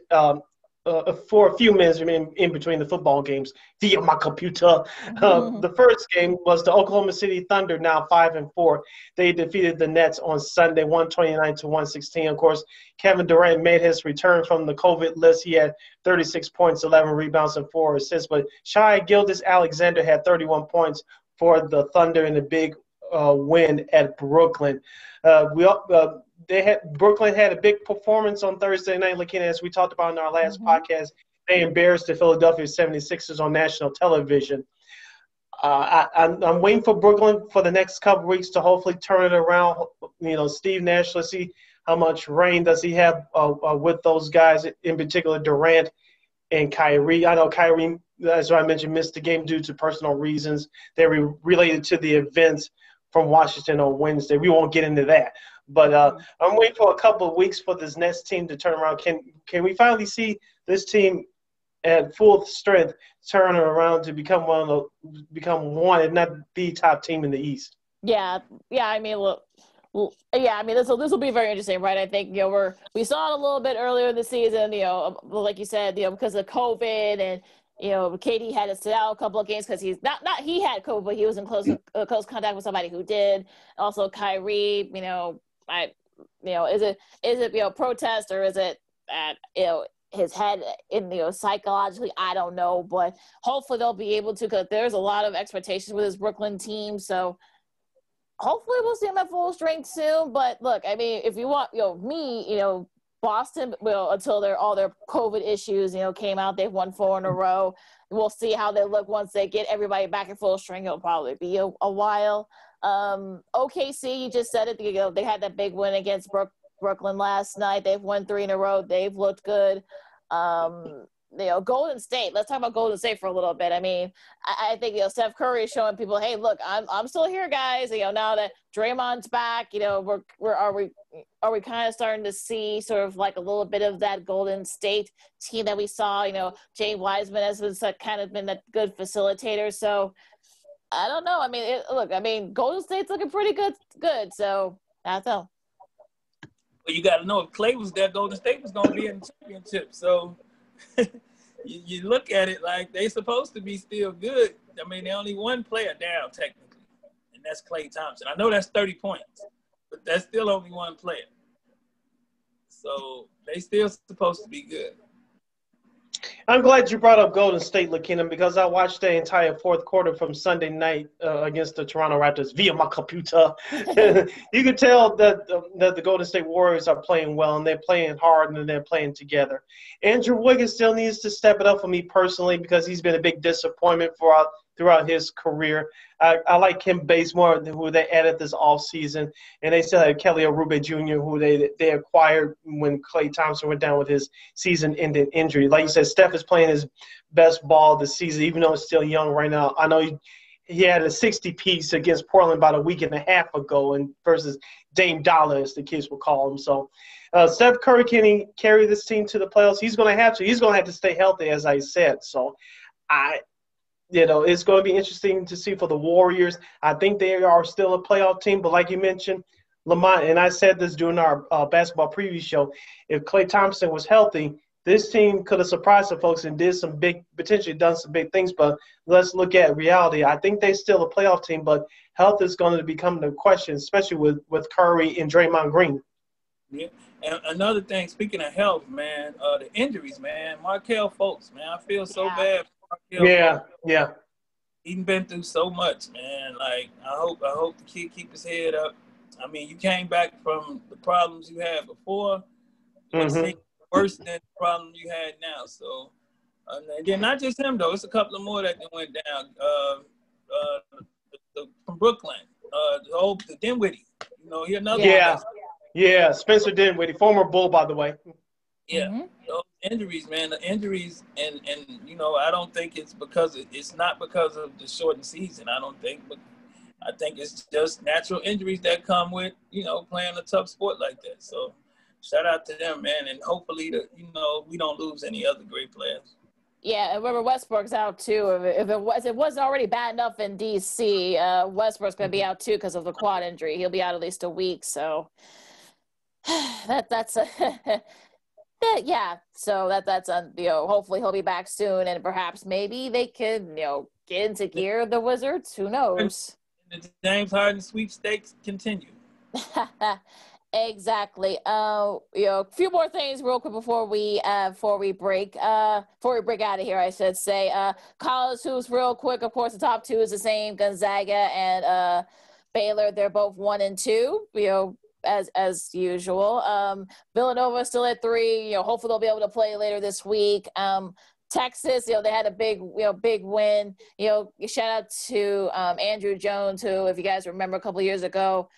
for a few minutes in between the football games via my computer. The first game was the Oklahoma City Thunder, now 5-4. They defeated the Nets on Sunday, 129-116. Of course, Kevin Durant made his return from the COVID list. He had 36 points, 11 rebounds, and 4 assists. But Shai Gilgeous-Alexander had 31 points for the Thunder in a big win at Brooklyn. Brooklyn had a big performance on Thursday night, Lakeena, as we talked about in our last podcast. They embarrassed the Philadelphia 76ers on national television. I'm waiting for Brooklyn for the next couple of weeks to hopefully turn it around. Steve Nash, let's see how much reign does he have with those guys, in particular Durant and Kyrie. I know Kyrie, as I mentioned, missed the game due to personal reasons. They were related to the events from Washington on Wednesday. We won't get into that. But I'm waiting for a couple of weeks for this Nets team to turn around. Can we finally see this team at full strength turn around to become one, if not the top team in the East? Yeah. I mean, this will be very interesting, right? I think we saw it a little bit earlier in the season. Like you said, because of COVID and. KD had to sit out a couple of games because he's not he had COVID, but he was in close contact with somebody who did. Also, Kyrie, is it protest or is it his head psychologically? I don't know, but hopefully they'll be able to, because there's a lot of expectations with this Brooklyn team. So hopefully we'll see him at full strength soon. But look, I mean, if you want, me, Boston, well, until all their COVID issues, came out, they've won 4 in a row. We'll see how they look once they get everybody back in full string. It'll probably be a while. OKC, you just said it. They had that big win against Brooklyn last night. They've won 3 in a row. They've looked good. Golden State. Let's talk about Golden State for a little bit. I mean, I think Steph Curry is showing people, hey, look, I'm still here, guys. Now that Draymond's back, are we kind of starting to see sort of like a little bit of that Golden State team that we saw? James Wiseman has been kind of been a good facilitator. So I don't know. I mean, Golden State's looking pretty good. So that's all. Well, you got to know if Clay was there, Golden State was going to be in the championship. So you look at it like they supposed to be still good. I mean, they only one player down technically, and that's Klay Thompson. I know that's 30 points, but that's still only one player. So they still supposed to be good. I'm glad you brought up Golden State, Lakeena, because I watched the entire fourth quarter from Sunday night against the Toronto Raptors via my computer. You could tell that the Golden State Warriors are playing well, and they're playing hard, and they're playing together. Andrew Wiggins still needs to step it up for me personally because he's been a big disappointment throughout his career. I like Kim Bazemore, who they added this offseason, and they still have Kelly Oubre Jr., who they acquired when Klay Thompson went down with his season-ending injury. Like you said, Steph is playing his best ball this season, even though he's still young right now. I know he had a 60-piece against Portland about a week and a half ago and versus Dame Dollar, as the kids will call him. So Steph Curry, can he carry this team to the playoffs? He's going to have to. He's going to have to stay healthy, as I said. So it's going to be interesting to see for the Warriors. I think they are still a playoff team, but like you mentioned, Lamont, and I said this during our basketball preview show, if Klay Thompson was healthy, this team could have surprised some folks and potentially done some big things, but let's look at reality. I think they're still a playoff team, but health is going to become the question, especially with Curry and Draymond Green. Yeah, and another thing, speaking of health, man, the injuries, man, Markelle Fultz, man, I feel so bad for Markelle. Yeah. He's been through so much, man. Like, I hope the kid keep his head up. I mean, you came back from the problems you had before. Mm-hmm. Worse than the problem you had now. So, and then not just him, though. It's a couple of more that went down. From Brooklyn, the Dinwiddie. He another one. Yeah, Spencer Dinwiddie, former Bull, by the way. Yeah, those injuries, man. The injuries, and I don't think it's not because of the shortened season. I don't think, but I think it's just natural injuries that come with playing a tough sport like that. So. Shout out to them, man, and hopefully, we don't lose any other great players. Yeah, and remember Westbrook's out too. If it wasn't already bad enough in DC, Westbrook's gonna be out too because of the quad injury. He'll be out at least a week. So that's yeah. So that's hopefully he'll be back soon, and perhaps maybe they could get into gear. The Wizards, who knows? And the James Harden sweepstakes continue. Exactly. A few more things real quick before we break out of here, I should say. College hoops real quick. Of course, the top two is the same, Gonzaga and Baylor. They're both 1 and 2, as usual. Villanova still at 3. Hopefully they'll be able to play later this week. Texas, they had a big win. Shout out to Andrew Jones, who, if you guys remember a couple of years ago,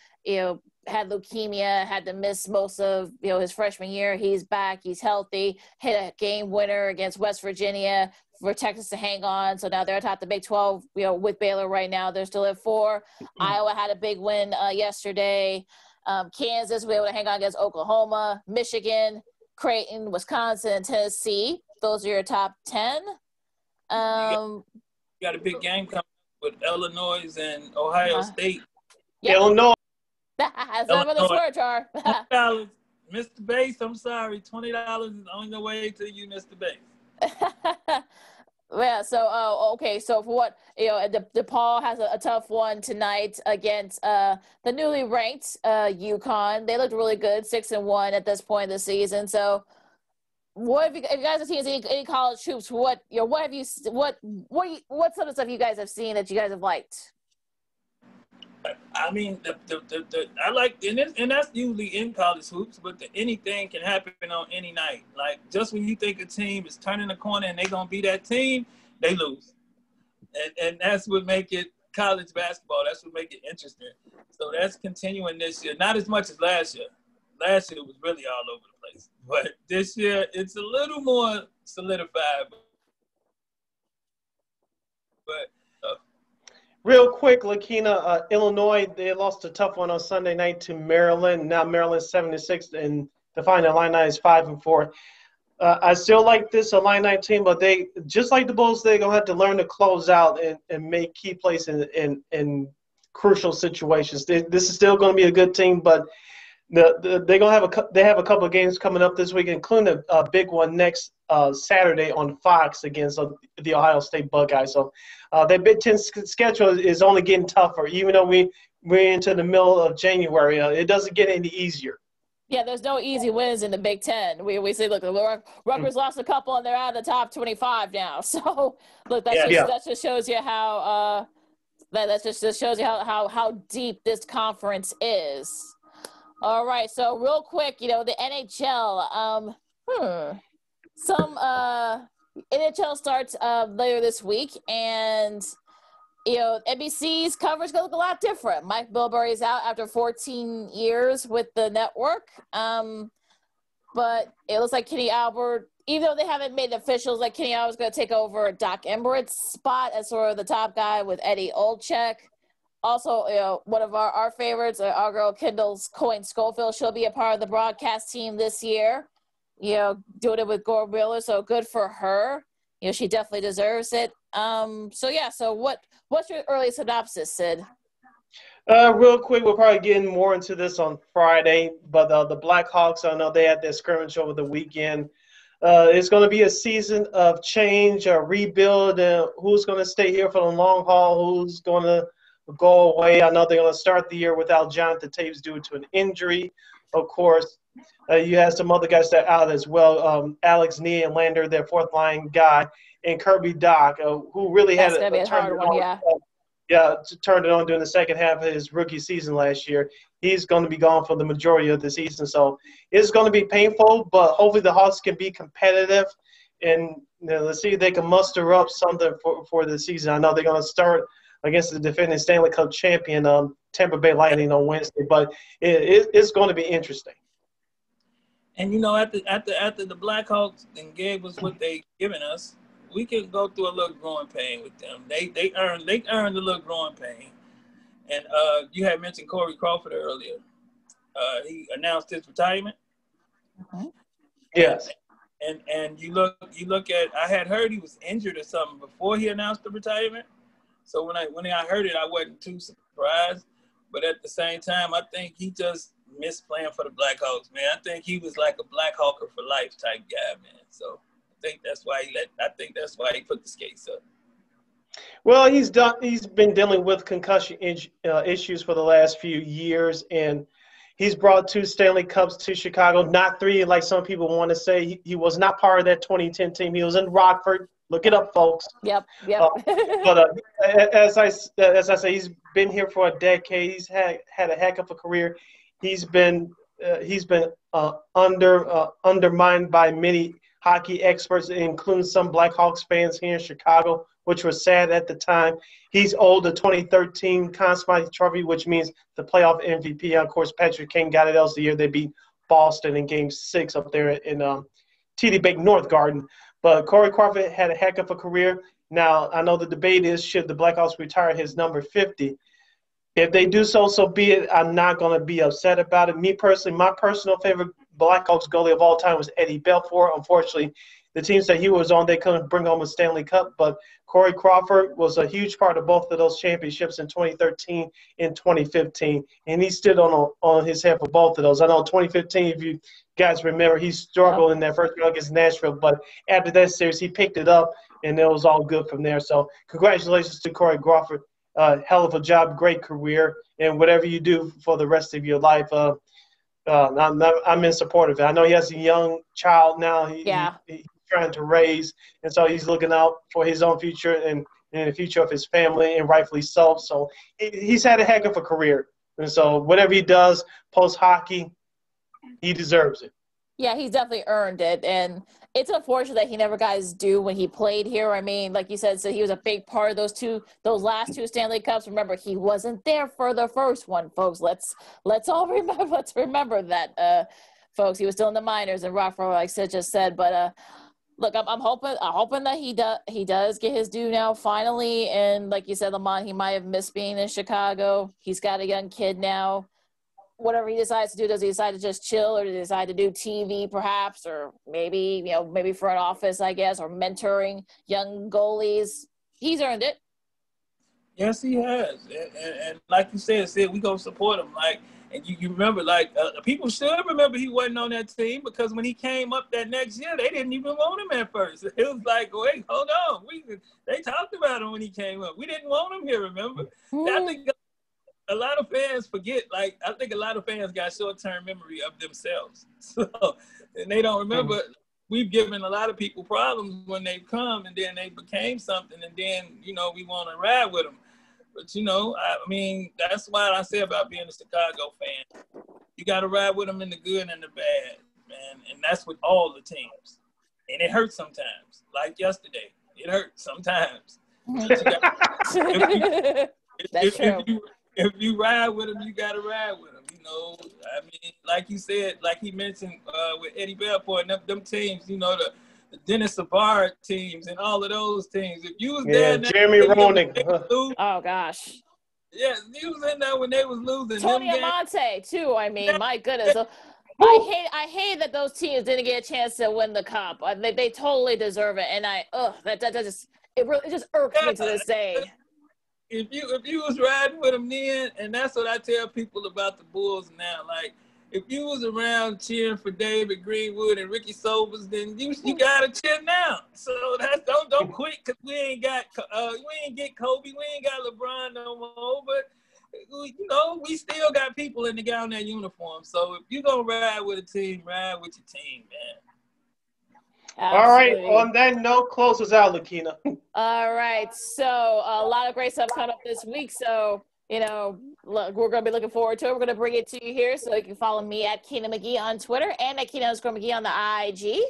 had leukemia, had to miss most of his freshman year. He's back, he's healthy, hit a game winner against West Virginia for Texas to hang on. So now they're atop the Big 12, with Baylor right now. They're still at 4. Iowa had a big win yesterday. Kansas was able to hang on against Oklahoma, Michigan, Creighton, Wisconsin, and Tennessee. Those are your top 10. You got a big game coming with Illinois and Ohio State. Yep. Illinois. That's not the swear jar. $20, Mr. Bass, I'm sorry. $20 is on the way to you, Mr. Bass. Yeah, so, okay, so for what, DePaul has a tough one tonight against the newly ranked UConn. They looked really good, 6-1 at this point in the season. So, if you guys have seen any college hoops, what have you, what's some of the stuff you guys have seen that you guys have liked? I mean, I like, and that's usually in college hoops, but anything can happen on any night. Like, just when you think a team is turning the corner and they're going to be that team, they lose. And that's what make it college basketball. That's what make it interesting. So that's continuing this year. Not as much as last year. Last year was really all over the place. But this year, it's a little more solidified. But real quick, Lakeena, Illinois, they lost a tough one on Sunday night to Maryland. Now Maryland's 7-6, and the final Illini is 5-4. I still like this Illini team, but they, just like the Bulls, they're gonna have to learn to close out and make key plays in crucial situations. This is still gonna be a good team, but they're gonna have a couple of games coming up this week, including a big one next Saturday on Fox against the Ohio State Buckeyes. So their Big Ten schedule is only getting tougher, even though we're into the middle of January. It doesn't get any easier. Yeah, there's no easy wins in the Big Ten. We say, look, Rutgers lost a couple and they're out of the top 25 now. So look, that just shows you how that just shows you how deep this conference is. All right, so real quick, the NHL. Some NHL starts later this week, and NBC's coverage going to look a lot different. Mike Bilberry's out after 14 years with the network, but it looks like Kenny Albert, even though they haven't made it officials, like Kenny Albert's going to take over Doc Emmert's spot as sort of the top guy with Eddie Olczyk. Also, one of our favorites, our girl Kendall's Coyne Schofield, she'll be a part of the broadcast team this year. Doing it with Gore Wheeler, so good for her. She definitely deserves it. So what's your early synopsis, Sid? Real quick, we're probably getting more into this on Friday, but the Blackhawks, I know they had their scrimmage over the weekend. It's going to be a season of change, a rebuild, who's going to stay here for the long haul, who's going to go away. I know they're going to start the year without Jonathan Taves due to an injury, of course. You have some other guys that are out as well. Alex Nylander, their fourth-line guy, and Kirby Dach, who really had turned it on during the second half of his rookie season last year. He's going to be gone for the majority of the season. So it's going to be painful, but hopefully the Hawks can be competitive. And let's see if they can muster up something for the season. I know they're going to start against the defending Stanley Cup champion Tampa Bay Lightning on Wednesday, but it's going to be interesting. And after the Blackhawks and gave us what they given us, we can go through a little growing pain with them. They earned a little growing pain. And you had mentioned Corey Crawford earlier. He announced his retirement. Mm-hmm. Yes. And you look at, I had heard he was injured or something before he announced the retirement. So when I heard it, I wasn't too surprised. But at the same time, I think he just missed playing for the Blackhawks, man. I think he was like a Blackhawker for life type guy, man. So I think that's why he put the skates up. Well, he's been dealing with concussion issues for the last few years, and he's brought 2 Stanley Cups to Chicago, not 3 like some people want to say. He was not part of that 2010 team. He was in Rockford. Look it up, folks. Yep. But as I say, he's been here for a decade. He's had a heck of a career. He's been undermined by many hockey experts, including some Blackhawks fans here in Chicago, which was sad at the time. He's owed the 2013 Conn Smythe Trophy, which means the playoff MVP. Of course, Patrick Kane got it else the year they beat Boston in Game 6 up there in TD Bank North Garden. But Corey Crawford had a heck of a career. Now, I know the debate is, should the Blackhawks retire his number 50? If they do so be it. I'm not going to be upset about it. Me personally, my personal favorite Blackhawks goalie of all time was Eddie Belfour. Unfortunately, the teams that he was on, they couldn't bring home a Stanley Cup. But Corey Crawford was a huge part of both of those championships in 2013 and 2015. And he stood on his head for both of those. I know 2015, if you guys remember, he struggled in that first round against Nashville. But after that series, he picked it up, and it was all good from there. So congratulations to Corey Crawford. Hell of a job, great career. And whatever you do for the rest of your life, I'm in support of it. I know he has a young child now. He's trying to raise, and so he's looking out for his own future and and the future of his family, and rightfully so. So he's had a heck of a career. And so whatever he does post-hockey, he deserves it. Yeah, he's definitely earned it. And it's unfortunate that he never got his due when he played here. I mean, like you said, so he was a big part of those last two Stanley Cups. Remember, he wasn't there for the first one, folks. Let's all remember. Let's remember that, folks. He was still in the minors in Rockford, like Sid just said. But look, I'm hoping that he does get his due now finally. And like you said, Lamont, he might have missed being in Chicago. He's got a young kid now. Whatever he decides to do, does he decide to just chill, or does he decide to do TV perhaps, or maybe front office, I guess, or mentoring young goalies? He's earned it. Yes, he has. And like you said, we gonna support him. Like, and you remember, like, people should remember he wasn't on that team, because when he came up that next year, they didn't even want him at first. It was like, wait, hold on. They talked about him when he came up. We didn't want him here, remember? I think a lot of fans forget, like, I think a lot of fans got short-term memory of themselves. So, and they don't remember, we've given a lot of people problems when they've come, and then they became something, and then, we want to ride with them. But, I mean, that's why I say about being a Chicago fan. You got to ride with them in the good and the bad, man. And that's with all the teams. And it hurts sometimes. Like yesterday, it hurts sometimes. That's true. If you ride with them, you got to ride with them. I mean, like you said, like he mentioned with Eddie Belport and them teams, the Dennis Savard teams and all of those teams. If you was there, Jeremy Roenick. Oh gosh. Yeah, he was in there when they was losing. Tony Amonte too. I mean, my goodness. I hate that those teams didn't get a chance to win the cup. They totally deserve it, and that just it just irks me to this day. If you was riding with them then, and that's what I tell people about the Bulls now, like, if you was around cheering for David Greenwood and Ricky Sobers, then you gotta cheer now. So that's don't quit, because we ain't get Kobe, we ain't got LeBron no more, but we still got people in their uniform. So if you gonna ride with a team, ride with your team, man. Absolutely. All right, on that note, close us out, Lakeena. All right, so a lot of great stuff coming up this week. So, look, we're going to be looking forward to it. We're going to bring it to you here, so you can follow me at Keena McGee on Twitter and at Keena_McGee on the IG.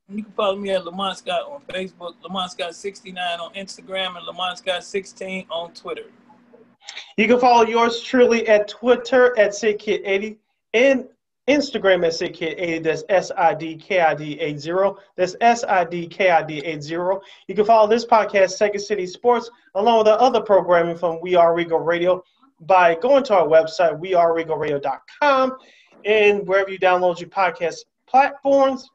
You can follow me at Lamont Scott on Facebook, Lamont Scott 69 on Instagram, and Lamont Scott 16 on Twitter. You can follow yours truly at Twitter at SidKid80 and Instagram at SidKid80. That's SIDKID80. That's SIDKID80. You can follow this podcast, Second City Sports, along with the other programming from We Are Regal Radio, by going to our website, weareregalradio.com, and wherever you download your podcast platforms,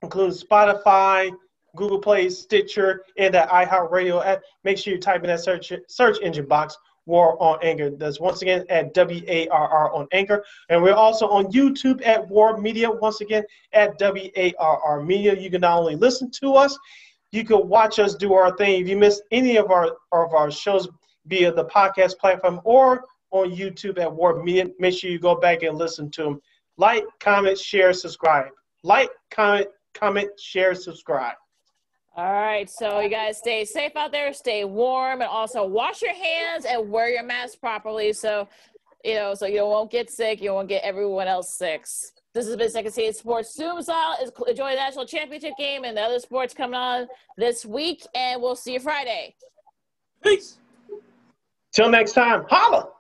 including Spotify, Google Play, Stitcher, and the iHeartRadio app. Make sure you type in that search engine box, War on Anchor. That's once again at WARR on Anchor. And we're also on YouTube at War Media, once again at WARR Media. You can not only listen to us, you can watch us do our thing. If you missed any of our shows via the podcast platform or on YouTube at War Media, make sure you go back and listen to them. Like, comment, share, subscribe. Like, comment, share, subscribe. All right, so you guys stay safe out there, stay warm, and also wash your hands and wear your mask properly, so you won't get sick, you won't get everyone else sick. This has been Second City Sports Zoom style. Enjoy the national championship game and the other sports coming on this week, and we'll see you Friday. Peace. Till next time, holla.